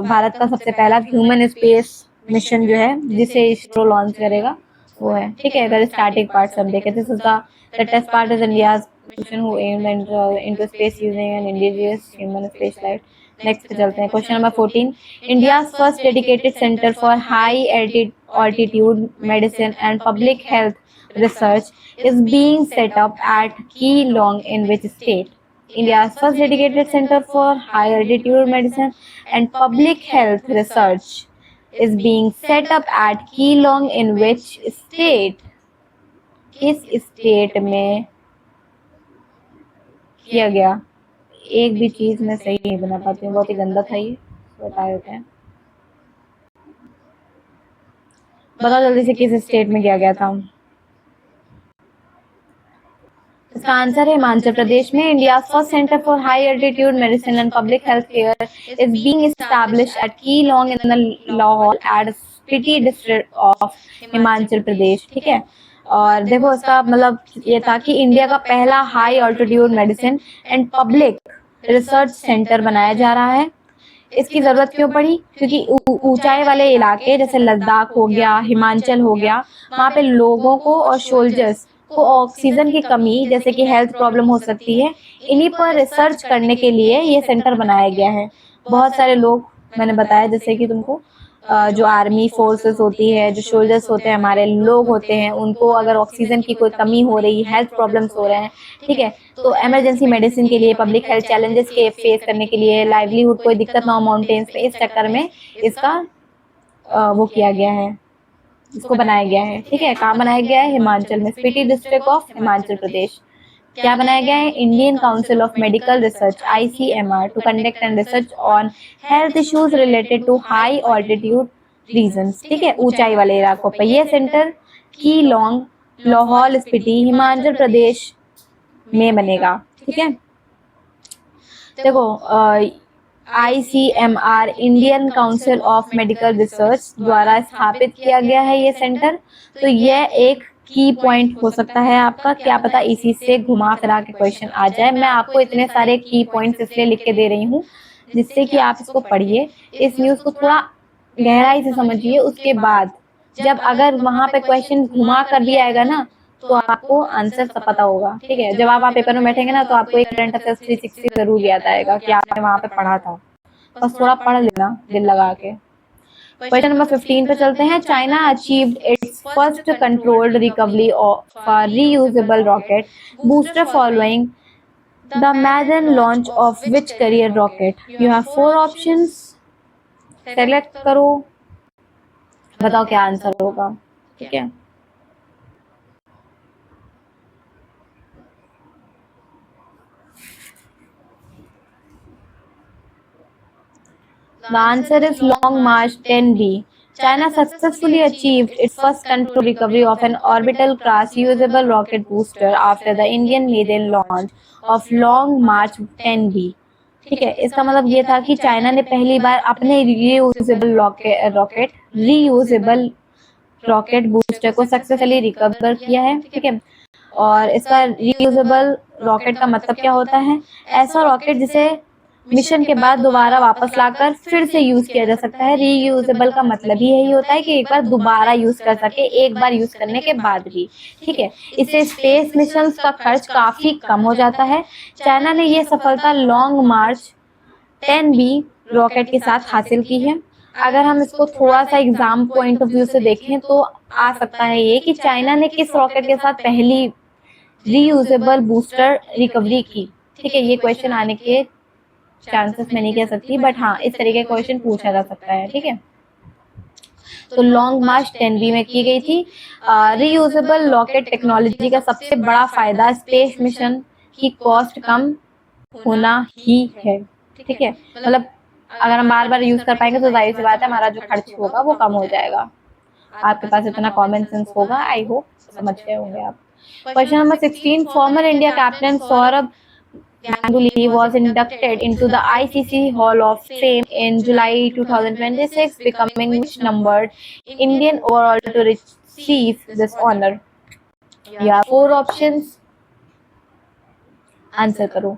भारत का सबसे पहला ह्यूमन स्पेस मिशन जो है जिसे इसरो लॉन्च करेगा वो है, ठीक है। अगर स्टैटिक पार्ट सब देखें, this is the test part is India's mission who aimed into space using an indigenous human space flight. Next पे चलते हैं, question number 14, India's first dedicated centre for high altitude medicine and public health research is being set up at Keelong in which state? India's first dedicated center for high altitude medicine and public health research is being set up at Keelong in which state? किस state में किया गया? एक भी चीज मैं सही नहीं बना पाती हूँ, बहुत ही गंदा था ये, बता देते हैं। बताओ जल्दी से किस स्टेट में किया गया था। इसका आंसर है हिमाचल प्रदेश में। India first centre for high altitude medicine and public health care is being established at Keylong in the Lahaul at Spiti district of Himachal Pradesh, ठीक है। और देखो इसका मतलब ये था कि इंडिया का पहला high altitude medicine and public research centre बनाया जा रहा है। इसकी जरूरत क्यों पड़ी? क्योंकि ऊंचाई वाले इलाके जैसे लद्दाख हो गया, हिमाचल हो गया, वहाँ पे लोगों को और सोल्जर्स को ऑक्सीजन की कमी जैसे कि हेल्थ प्रॉब्लम हो सकती है, इन्हीं पर रिसर्च करने के लिए ये सेंटर बनाया गया है। बहुत सारे लोग, मैंने बताया जैसे कि तुमको, जो आर्मी फोर्सेस होती है, जो सोल्जर्स होते हैं, हमारे लोग होते हैं, उनको अगर ऑक्सीजन की कोई कमी हो रही, हेल्थ प्रॉब्लम्स हो रहे हैं, ठीक है, तो इमरजेंसी मेडिसिन के लिए, पब्लिक हेल्थ चैलेंजेस के फेस करने के लिए, लाइवलीहुड कोई दिक्कत ना हो माउंटेन्स में, इस चक्कर में इसका वो किया गया है, इसको बनाया गया है, ठीक है। कहाँ बनाया गया है? हिमाचल में, स्पीति डिस्ट्रिक्ट ऑफ हिमाचल प्रदेश। क्या बनाया गया है? Indian Council of Medical Research ICMR to conduct and research on health issues related to high altitude regions, ठीक है, ऊंचाई वाले इलाकों पर। यह सेंटर कीलोंग, लाहौल स्पीति, हिमाचल प्रदेश में बनेगा, ठीक है। देखो ICMR Indian Council of Medical Research द्वारा स्थापित किया गया है ये सेंटर। तो यह एक की पॉइंट हो सकता है आपका, क्या पता इसी से घुमा फिरा के क्वेश्चन आ जाए। मैं आपको इतने सारे की पॉइंट्स इसलिए लिख के दे रही हूँ जिससे कि आप इसको पढ़िए, इस न्यूज को थोड़ा गहराई से समझिए, उसके बाद जब अगर वहां पे क्वेश्चन घुमा कर भी आएगा ना तो आपको आंसर सब पता होगा, ठीक है। जब आप पेपर में बैठेंगे ना तो आपको एक करंट अफेयर्स 360 जरूर याद आएगा कि आपने वहां पे पढ़ा था, बस थोड़ा पढ़ लेना दिल लगा के। क्वेश्चन नंबर 15 पे चलते हैं। China achieved it's first controlled recovery of a reusable rocket booster following the मैडन launch of which career rocket? You have 4 options, select करो, बताओ क्या आंसर होगा, ठीक है। The answer is Long March 10B. China successfully achieved its first controlled recovery of an orbital class reusable rocket booster after the Indian maiden launch of Long March 10B. ठीक है, इसका मतलब ये था कि चाइना ने पहली बार अपने रीयूजेबल रॉकेट बूस्टर को सक्सेसफुली रिकवर किया है, ठीक है। और इसका रीयूजेबल रॉकेट का मतलब क्या होता है? ऐसा रॉकेट जिसे मिशन के बाद दोबारा वापस लाकर फिर से यूज किया जा सकता है। रीयूजेबल का मतलब ही यही होता है कि एक बार दोबारा यूज कर सके, एक बार यूज करने के बाद भी, ठीक है। इससे स्पेस मिशन का खर्च काफी कम हो जाता है। चाइना ने यह सफलता लॉन्ग मार्च 10B रॉकेट के साथ हासिल की है। अगर हम इसको थोड़ा सा एग्जाम पॉइंट ऑफ व्यू से देखें तो आ सकता है ये कि चाइना ने किस रॉकेट के साथ पहली रीयूजेबल बूस्टर रिकवरी की। ठीक है, ये क्वेश्चन आने के चांसेस मैं नहीं कह सकती, बट हाँ इस तरीके का क्वेश्चन पूछा जा सकता है। ठीक है, तो लॉन्ग मार्च 10B में की गई थी। रीयूजेबल लॉकेट टेक्नोलॉजी का सबसे बड़ा फायदा स्पेस मिशन की कॉस्ट कम होना ही है। ठीक है, मतलब अगर हम बार बार यूज कर पाएंगे तो जाहिर सी बात है हमारा जो खर्च होगा वो कम हो जाएगा। आपके पास इतना कॉमन सेंस होगा, आई होप समझ गए होंगे आप। Question number 16, farmer India captain Saurabh Ganguly was inducted into the ICC Hall of Fame in July 2026, becoming which numbered Indian overall to receive this honor? You have four options. Answer करो।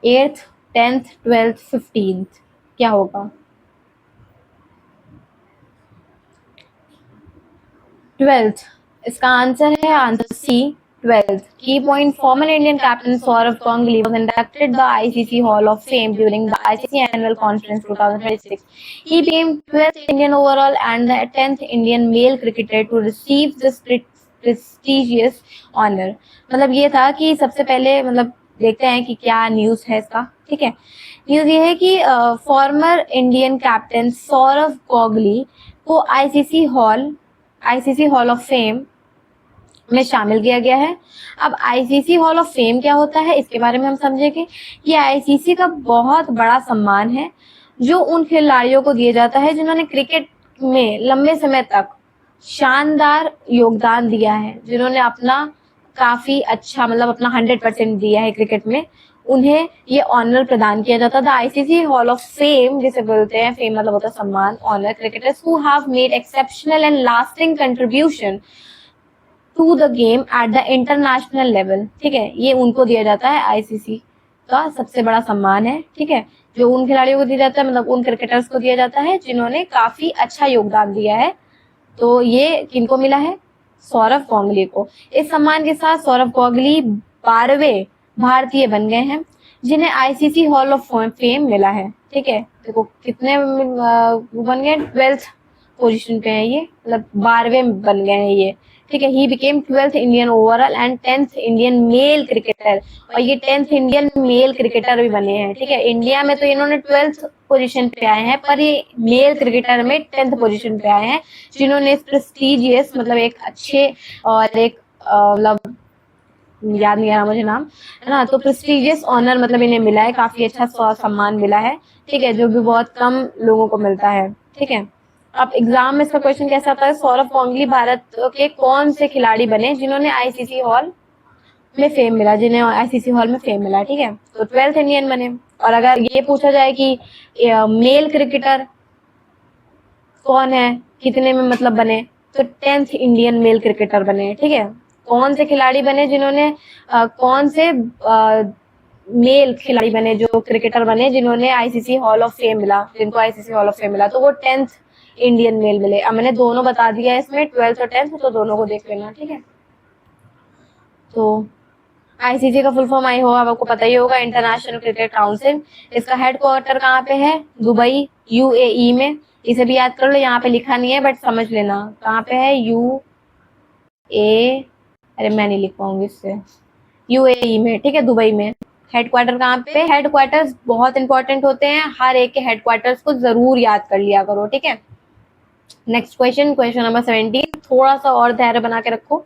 Eighth, 10th, 12th, 15th क्या होगा? 12th इसका आंसर है, answer C 12th. Key point, former Indian captain Saurav Ganguly was inducted the ICC Hall of Fame during the ICC Annual Conference 2026. He became 12th Indian overall and the 10th Indian male cricketer to receive this prestigious honor. मतलब ये था कि सबसे पहले मतलब देखते हैं कि क्या न्यूज़ है इसका। ठीक है, न्यूज़ ये है कि former Indian captain Sourav Ganguly को आईसीसी हॉल ऑफ फेम में शामिल किया गया है। अब आईसीसी हॉल ऑफ फेम क्या होता है इसके बारे में हम समझेंगे। ये आईसीसी का बहुत बड़ा सम्मान है जो उन खिलाड़ियों को दिया जाता है जिन्होंने क्रिकेट में लंबे समय तक शानदार योगदान दिया है, जिन्होंने अपना काफी अच्छा मतलब अपना 100% दिया है क्रिकेट में, उन्हें ये ऑनर प्रदान किया जाता था। आईसीसी हॉल ऑफ फेम जिसे बोलते हैं, फेम मतलब होता है सम्मान, honour cricketers who have made exceptional and lasting contribution to the game at the international level. ठीक है, ये उनको दिया जाता है, आईसीसी का सबसे बड़ा सम्मान है। ठीक है, जो उन खिलाड़ियों को दिया जाता है मतलब उन क्रिकेटर्स को दिया जाता है जिन्होंने काफी अच्छा योगदान दिया है। तो ये किनको मिला है? सौरव गांगुली को। इस सम्मान के साथ सौरव गांगुली 12वें भारतीय बन गए हैं जिन्हें आईसीसी हॉल ऑफ फेम मिला है। ठीक है, देखो कितने बन गए, 12th पोजीशन पे है ये, मतलब 12वें बन गए हैं ये। ठीक है, he became 12th Indian overall and 10th Indian male cricketer, और ये 10th इंडियन मेल क्रिकेटर भी बने हैं। ठीक है, इंडिया में तो इन्होंने 12th पोजीशन पे आए हैं, पर ये मेल क्रिकेटर में 10th पोजीशन पे आए हैं जिन्होंने इस प्रेस्टिजियस मतलब एक अच्छे और एक मतलब याद नहीं आ रहा मुझे नाम, है ना, तो प्रेस्टिजियस ऑनर मतलब इन्हें मिला है, काफी अच्छा सम्मान मिला है। ठीक है, जो भी बहुत कम लोगों को मिलता है। ठीक है, अब एग्जाम में इसका क्वेश्चन कैसा आता है, सौरव गांगुली भारत के कौन से खिलाड़ी बने जिन्होंने आईसीसी हॉल में फेम मिला, जिन्हें आईसीसी हॉल में फेम मिला। ठीक है, तो 12th इंडियन बने। और अगर ये पूछा जाए कि मेल क्रिकेटर कौन है, कितने में मतलब बने, तो 10th इंडियन मेल क्रिकेटर बने। ठीक है, कौन से खिलाड़ी बने जिन्होंने कौन से मेल खिलाड़ी बने जो क्रिकेटर बने जिन्होंने आईसीसी हॉल ऑफ फेम मिला, जिनको आईसीसी हॉल ऑफ फेम मिला, तो वो 10th इंडियन मेल मिले। अब मैंने दोनों बता दिया है इसमें, 12th और 10th, तो दोनों को देख लेना। ठीक है, तो आईसीसी का फुल फॉर्म आई हो आपको पता ही होगा, इंटरनेशनल क्रिकेट काउंसिल। इसका हेडक्वार्टर कहाँ पे है? दुबई, यूएई में। इसे भी याद कर लो, यहाँ पे लिखा नहीं है बट समझ लेना कहाँ पे है, अरे मैं नहीं लिख पाऊंगी इससे, यूएई में। ठीक है, दुबई में। हेडक्वार्टर कहाँ पे? हेडक्वार्टर्स बहुत इंपॉर्टेंट होते हैं, हर एक के हेडक्वार्टर्स को जरूर याद कर लिया करो। ठीक है, नेक्स्ट क्वेश्चन, क्वेश्चन नंबर 17। थोड़ा सा और धैर्य बना के रखो,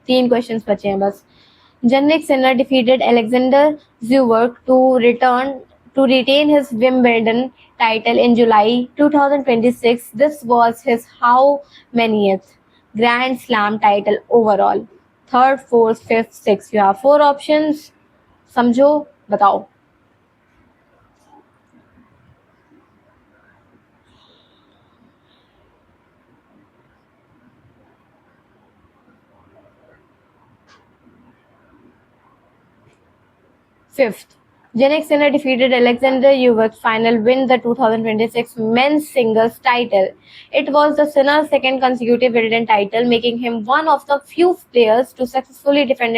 3 क्वेश्चन बचे हैं बस। Jannik Sinner defeated Alexander Zverev to retain his Wimbledon title in July 2026. This was his how manyth Grand Slam title overall? Third, fourth, fifth, sixth. You have 4 options. समझो, बताओ। Fifth, Jannik Sinner defeated Alexander Usyk final win the 2026 men's singles title. It was the Sinner's second consecutive Wimbledon title, making him one of the few players to successfully defend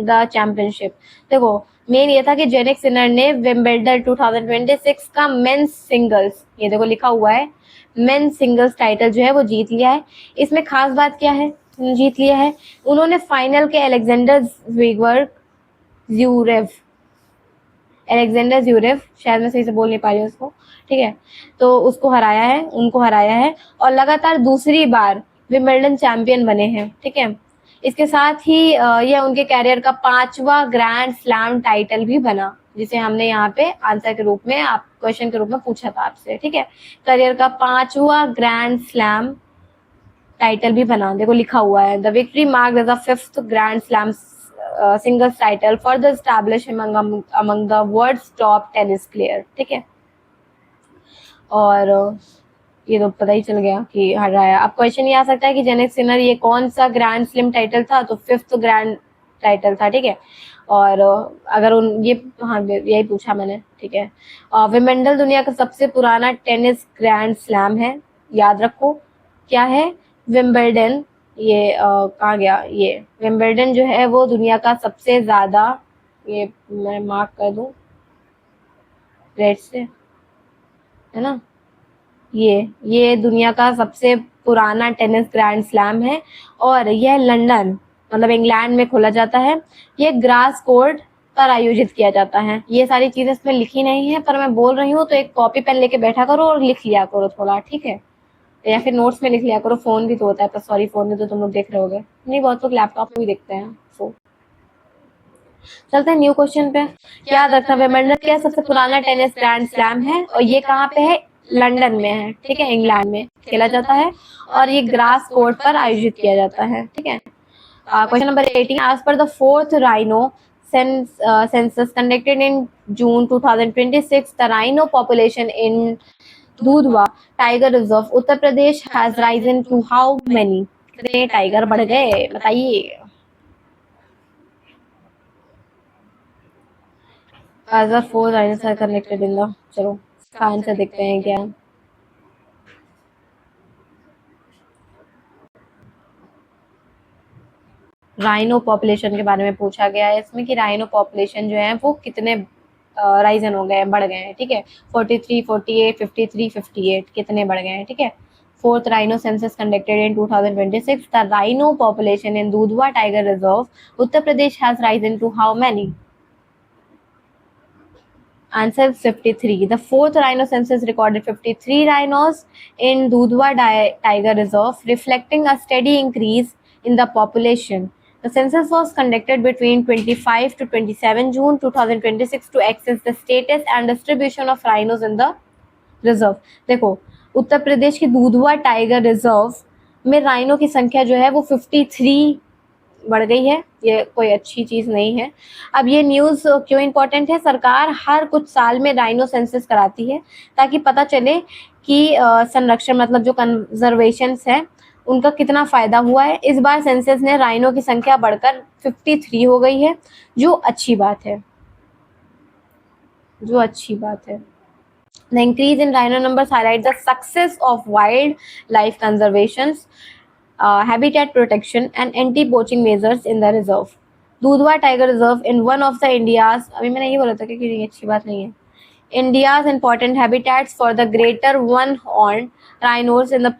the championship. देखो main ये था कि Jannik Sinner ने Wimbledon 2026 का men's singles, ये देखो लिखा हुआ है, मेंस सिंगल्स टाइटल जो है वो जीत लिया है। इसमें खास बात क्या है, जीत लिया है, उन्होंने फाइनल के अलेक्जेंडर ज्यूरेव, शायद मैं सही से बोल नहीं पा रही हूँ उसको, ठीक है, तो उसको हराया है, उनको हराया है और लगातार दूसरी बार विंबलडन चैंपियन बने हैं, ठीक है। इसके साथ ही यह उनके कैरियर का 5वां ग्रैंड स्लैम टाइटल भी बना, जिसे हमने यहाँ पे आंसर के रूप में, आप क्वेश्चन के रूप में पूछा था आपसे, ठीक है। करियर का 5वां ग्रैंड स्लैम टाइटल भी बना, देखो लिखा हुआ है, the victory marked as the 5th grand slam singles title further established him among the world's top tennis player, ठीक है। और ये तो पता ही चल गया कि हराया। अब क्वेश्चन ये आ सकता है कि जेनिक सिनर ये कौन सा ग्रैंड स्लैम टाइटल था, तो 5th ग्रैंड टाइटल था, ठीक है। और अगर उन ये, हाँ यही पूछा मैंने, ठीक है। विंबलडन दुनिया का सबसे पुराना टेनिस ग्रैंड स्लैम है, याद रखो क्या है, विंबलडन, ये कहाँ गया, ये विंबलडन जो है वो दुनिया का सबसे ज़्यादा, ये मैं मार्क कर दूं रेड से, है ना, ये दुनिया का सबसे पुराना टेनिस ग्रैंड स्लैम है और यह लंदन मतलब इंग्लैंड में खोला जाता है। ये ग्रास कोर्ट पर आयोजित किया जाता है। ये सारी चीज़ें इसमें लिखी नहीं है पर मैं बोल रही हूँ, तो एक कॉपी पेन लेके बैठा करो और लिख लिया करो थोड़ा, ठीक है, या फिर नोट्स में लिख लिया करो। फोन भी तो होता है, पर सॉरी फोन में तो तुम लोग देख रहे होगे, नहीं बहुत लोग लैपटॉप में भी देखते हैं। सो चलते हैं न्यू क्वेश्चन पे। याद रखना विंबलडन क्या सबसे पुराना टेनिस ग्रैंड स्लैम है और ये कहाँ पे है, लंदन में है, ठीक है, इंग्लैंड में खेला जाता है और ये ग्रास कोर्ट पर आयोजित किया जाता है, ठीक है। Question number 18, as per the 4th rhino census conducted in June 2026, the rhino population in Dudhwa tiger reserve Uttar Pradesh has risen to how many, कितने टाइगर बढ़ गए बताइए। As a 4 rhinos are connected in the, चलो इसका आंसर देखते हैं क्या। Rhino population के बारे में पूछा गया है इसमें कि राइनो पॉपुलेशन जो है वो कितने राइजन हो गए, बढ़ गए हैं, ठीक है। 43, 48, 53, 58 कितने बढ़ गए हैं, ठीक है। 4th rhino census conducted in 2026, the rhino population in Dudhwa Tiger Reserve, Uttar Pradesh has risen to how many? Answer 53. The 4th rhino census recorded 53 rhinos in Dudhwa Tiger Reserve, reflecting a steady increase in the population. The census was conducted between 25 to 27 June 2026 to assess the status and distribution of rhinos in the reserve. देखो उत्तर प्रदेश के दूधवा tiger reserve में rhino की संख्या जो है वो 53 बढ़ गई है, ये कोई अच्छी चीज़ नहीं है। अब ये न्यूज़ क्यों इम्पोर्टेंट है, सरकार हर कुछ साल में राइनो सेंसस कराती है ताकि पता चले कि संरक्षण मतलब जो कंजर्वेशंस है उनका कितना फ़ायदा हुआ है। इस बार सेंसस ने राइनो की संख्या बढ़कर 53 हो गई है, जो अच्छी बात है, जो अच्छी बात है। The increase in rhino numbers highlights the success of wildlife conservation, habitat protection, and anti-poaching measures in the reserve. दूधवा tiger reserve in one of the India's, अभी मैंने ये बोला था कि ये अच्छी बात नहीं है, India's important habitats for the greater one-horned rhinos in the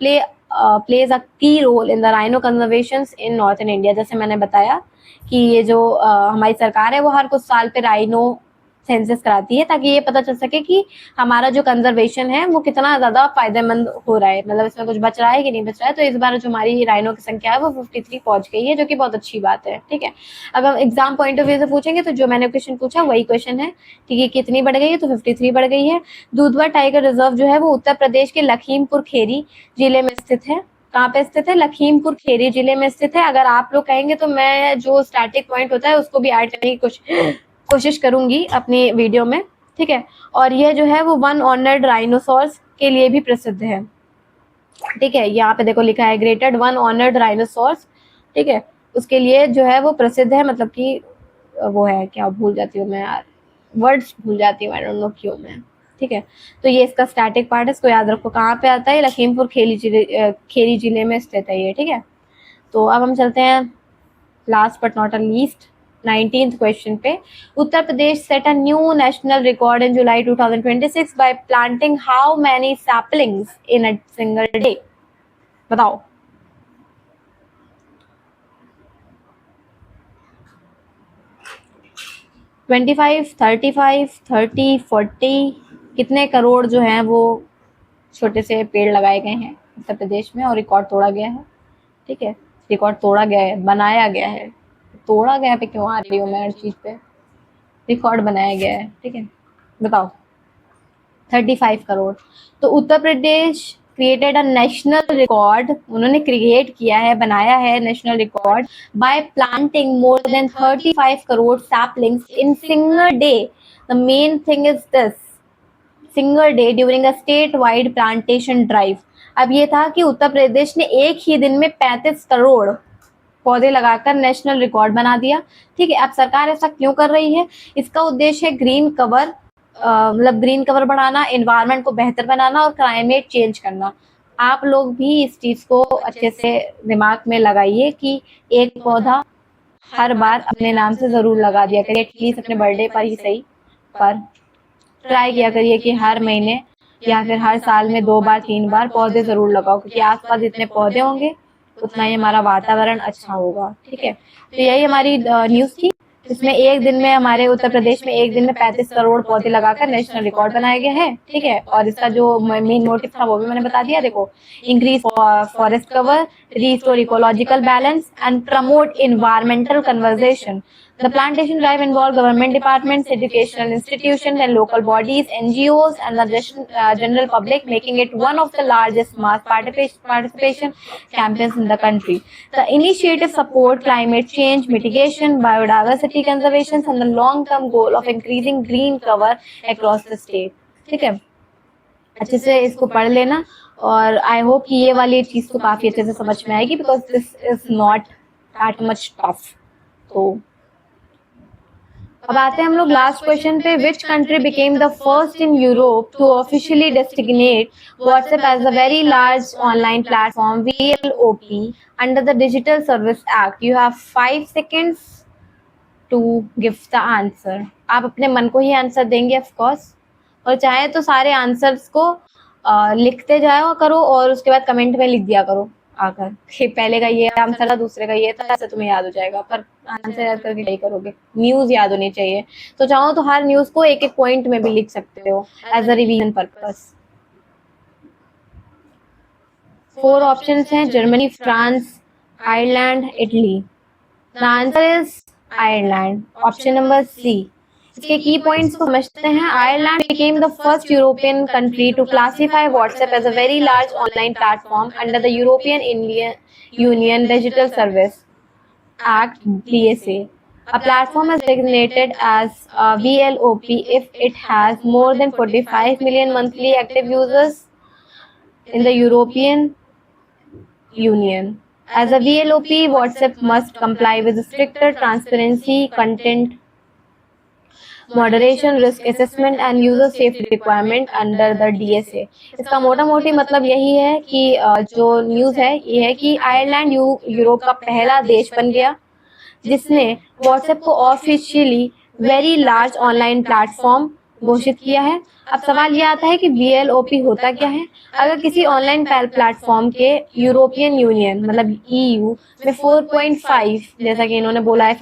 plays a key role in the rhino conservations in northern India. जैसे मैंने बताया कि ये जो हमारी सरकार है वो हर कुछ साल पे राइनो सेंसस कराती है ताकि ये पता चल सके कि हमारा जो कंजर्वेशन है वो कितना ज़्यादा फायदेमंद हो रहा है, मतलब इसमें कुछ बच रहा है कि नहीं बच रहा है। तो इस बार जो हमारी राइनो की संख्या है वो 53 पहुंच गई है, जो कि बहुत अच्छी बात है, ठीक है। अगर एग्जाम पॉइंट ऑफ व्यू से पूछेंगे तो जो मैंने क्वेश्चन पूछा वही क्वेश्चन है, ठीक है। कितनी बढ़ गई है, तो 53 बढ़ गई है। दूधवा टाइगर रिजर्व जो है वो उत्तर प्रदेश के लखीमपुर खीरी जिले में स्थित है। कहाँ पे स्थित है, लखीमपुर खीरी जिले में स्थित है। अगर आप लोग कहेंगे तो मैं जो स्टैटिक पॉइंट होता है उसको भी ऐड करने की कोशिश करूंगी अपनी वीडियो में, ठीक है। और यह जो है वो वन ऑनर्ड राइनोसॉर्स के लिए भी प्रसिद्ध है, ठीक है। यहाँ पे देखो लिखा है ग्रेटेड वन ऑनर्ड राइनोसॉर्स, ठीक है, उसके लिए जो है वो प्रसिद्ध है, मतलब कि वो है, क्या भूल जाती हूँ मैं यार, वर्ड्स भूल जाती हूँ, आई डोंट नो क्यों मैं। ठीक है, तो ये इसका स्टैटिक पार्ट है, इसको याद रखो। कहाँ पे आता है? लखीमपुर खेरी जिले में स्थित है ये। ठीक है, तो अब हम चलते हैं last but not least 19th question पे। Uttar Pradesh set a new national record in July 2026 by planting how many saplings in a single day? बताओ। 25, 35, 30, 40, कितने करोड़ जो हैं वो छोटे से पेड़ लगाए गए हैं उत्तर प्रदेश में और रिकॉर्ड तोड़ा गया है? ठीक है, रिकॉर्ड तोड़ा गया है, बनाया गया है। तोड़ा गया पे क्यों आ रही हूँ मैं हर चीज पे? रिकॉर्ड बनाया गया है। ठीक है, बताओ। 35 करोड़। तो Uttar Pradesh created a national record, उन्होंने क्रिएट किया है, बनाया है national record by planting more than 35 crore saplings in single day. The main thing is this, single day during a state wide plantation drive. अब ये था कि उत्तर प्रदेश ने एक ही दिन में 35 करोड़ पौधे लगाकर नेशनल रिकॉर्ड बना दिया। ठीक है, अब सरकार ऐसा क्यों कर रही है? इसका उद्देश्य है ग्रीन कवर, मतलब ग्रीन कवर बढ़ाना, एनवायरनमेंट को बेहतर बनाना और क्लाइमेट चेंज करना। आप लोग भी इस चीज को अच्छे से दिमाग में लगाइए कि एक पौधा हर बार अपने नाम से जरूर लगा दिया करिए, एटलीस्ट अपने बर्थडे पर ही सही, पर ट्राई किया करिए कि हर महीने या फिर हर साल में 2 बार 3 बार पौधे जरूर लगाओ, क्योंकि आसपास जितने पौधे होंगे उतना ही हमारा वातावरण अच्छा होगा। ठीक है, तो यही हमारी न्यूज थी, जिसमें एक दिन में हमारे उत्तर प्रदेश में एक दिन में 35 करोड़ पौधे लगाकर नेशनल रिकॉर्ड बनाया गया है। ठीक है, और इसका जो मेन मोटिव था वो भी मैंने बता दिया। देखो, increase forest cover, restore ecological balance and promote environmental conversation. The plantation drive involved government departments, educational institutions, and local bodies, NGOs, and the general public, making it one of the largest mass participation campaigns in the country. The initiative support climate change mitigation, biodiversity conservation, and the long-term goal of increasing green cover across the state. ठीक है, अच्छे से इसको पढ़ लेना, और I hope कि ये वाली चीज तो काफी अच्छे से समझ में आएगी, because this is not that much tough. तो अब आते हैं हम लोग लास्ट क्वेश्चन पे। Which country became the first in Europe to officially designate WhatsApp as a very large online platform VLOP under the digital service act? You have 5 seconds to give the answer. आप अपने मन को ही answer देंगे of course, और चाहे तो सारे आंसर्स को लिखते जाओ करो और उसके बाद कमेंट में लिख दिया करो आकर कि पहले का ये आंसर था, दूसरे का ये था, ऐसे तुम्हें याद हो जाएगा। पर आंसर याद करके नहीं करोगे, न्यूज याद होनी चाहिए। तो चाहो तो हर न्यूज को एक एक पॉइंट में भी लिख सकते हो as a revision purpose. 4 options हैं, Germany, France, Ireland, Italy. The answer is Ireland, option number C. इसके की पॉइंट्स को समझते हैं। Ireland became the first European country to classify WhatsApp as a very large online platform under the European Union Digital Service Act (DSA). A platform is designated as a VLOP if it has more than 45 million monthly active users in the European Union. As a VLOP, WhatsApp must comply with stricter transparency, content moderation, risk assessment and user safety requirement under the DSA। इसका मोटा मोटी मतलब यही है कि जो news है ये है कि आयरलैंड यूरोप का पहला देश बन गया जिसने व्हाट्सएप को officially very large online platform घोषित किया है। अब सवाल ये आता है कि VLOP होता क्या है? अगर किसी ऑनलाइन प्लेटफॉर्म के यूरोपियन यूनियन मतलब EU में 4.5 जैसा कि इन्होंने बोला है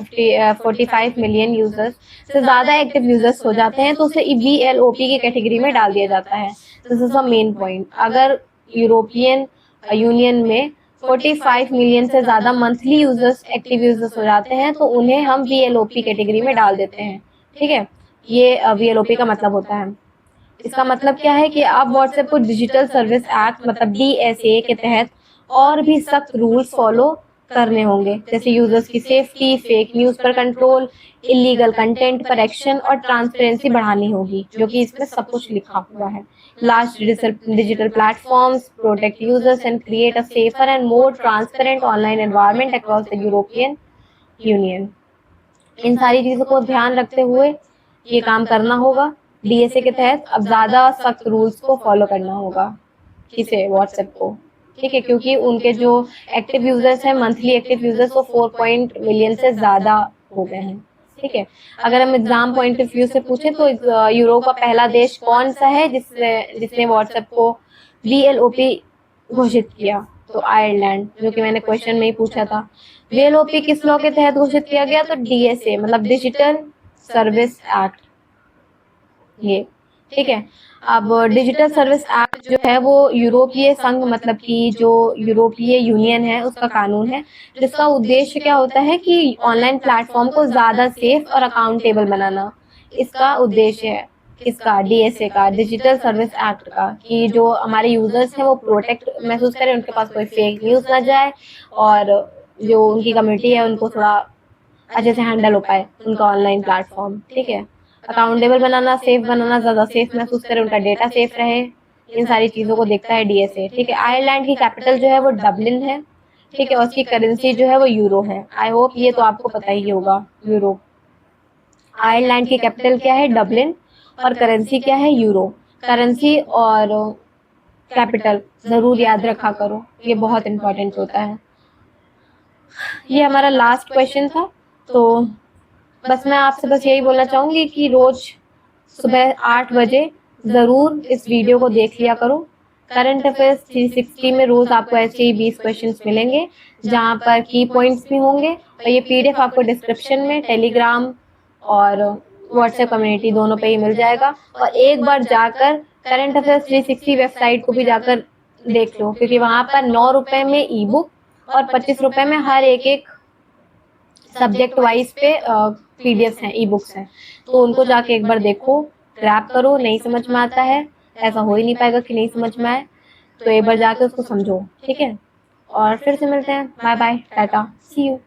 45 मिलियन यूजर्स से ज्यादा एक्टिव यूजर्स हो जाते हैं तो उसे VLOP की कैटेगरी में डाल दिया जाता है। This is the main point. अगर यूरोपियन यूनियन में 45 मिलियन से ज्यादा मंथली यूजर्स एक्टिव यूजर्स हो जाते हैं तो उन्हें हम VLOP कैटेगरी में डाल देते हैं। ठीक है, ये VLOP का मतलब होता है। इसका मतलब क्या है कि अब व्हाट्सएप को डिजिटल सर्विस एक्ट मतलब DSA के तहत और भी सख्त रूल्स फॉलो करने होंगे, जैसे यूजर्स की सेफ्टी, फेक न्यूज पर कंट्रोल, इलीगल कंटेंट पर एक्शन और ट्रांसपेरेंसी बढ़ानी होगी, जो कि इसमें सब कुछ लिखा हुआ है। Large digital platforms protect users and create a safer and more transparent online environment across the European Union. इन सारी चीज़ों को ध्यान रखते हुए ये काम करना होगा। डीएसए के तहत अब ज़्यादा सख्त रूल्स को फॉलो करना होगा, किसे, व्हाट्सएप को, ठीक है, क्योंकि उनके जो एक्टिव यूजर्स हैं, मंथली एक्टिव यूजर्स, वो 4 मिलियन से ज़्यादा हो गए हैं, ठीक है। अगर हम एग्जाम पॉइंट ऑफ व्यू से पूछें तो यूरोप का पहला देश कौन सा है जिसने व्हाट्सएप को VLOP घोषित किया? तो आयरलैंड, जो कि मैंने क्वेश्चन में ही पूछा था। VLOP किस लॉ के तहत घोषित किया गया? तो DSA मतलब डिजिटल सर्विस एक्ट, ये, ठीक है। अब डिजिटल सर्विस एक्ट जो है वो यूरोपीय संघ मतलब कि जो यूरोपीय यूनियन है उसका कानून है, जिसका उद्देश्य क्या होता है कि ऑनलाइन प्लेटफॉर्म को ज़्यादा सेफ और अकाउंटेबल बनाना। इसका उद्देश्य है किसका? DSA का, डिजिटल सर्विस एक्ट का, कि जो हमारे यूजर्स हैं वो प्रोटेक्ट महसूस करें, उनके पास कोई फेक न्यूज़ ना जाए और जो उनकी कम्युनिटी है उनको थोड़ा अच्छे से हैंडल हो पाए उनका ऑनलाइन प्लेटफॉर्म, ठीक है। अकाउंटेबल बनाना, सेफ बनाना, ज़्यादा सेफ महसूस करें, उनका डेटा सेफ रहे, इन सारी चीज़ों को देखता है DSA, ठीक है। आयरलैंड की कैपिटल जो है वो डबलिन है, ठीक है, और उसकी करेंसी जो है वो यूरो है। आई होप ये तो आपको पता ही होगा, यूरो। आयरलैंड की कैपिटल क्या है? डबलिन, और करेंसी क्या है? यूरो। करेंसी और कैपिटल ज़रूर याद रखा करो, ये बहुत इंपॉर्टेंट होता है। ये हमारा लास्ट क्वेश्चन था, तो बस मैं आपसे बस यही बोलना चाहूँगी कि रोज़ सुबह 8 बजे ज़रूर इस वीडियो को देख लिया करो। करंट अफेयर्स 360 में रोज़ आपको ऐसे ही 20 क्वेश्चंस मिलेंगे, जहाँ पर की पॉइंट्स भी होंगे, और ये PDF आपको डिस्क्रिप्शन में टेलीग्राम और व्हाट्सएप कम्युनिटी दोनों पे ही मिल जाएगा। और एक बार जाकर करंट अफेयर्स 360 वेबसाइट को भी जाकर देख लो, क्योंकि वहाँ पर 9 रुपये में ई बुक और 25 रुपये में हर एक सब्जेक्ट वाइज पे PDFs हैं, ई बुक्स हैं, तो उनको जाके एक बार देखो, ग्रैब करो। नहीं समझ में आता है, ऐसा हो ही नहीं पाएगा कि नहीं समझ में आए, तो एक बार जाके उसको समझो, ठीक है। और फिर से मिलते हैं, bye bye, tata, see you.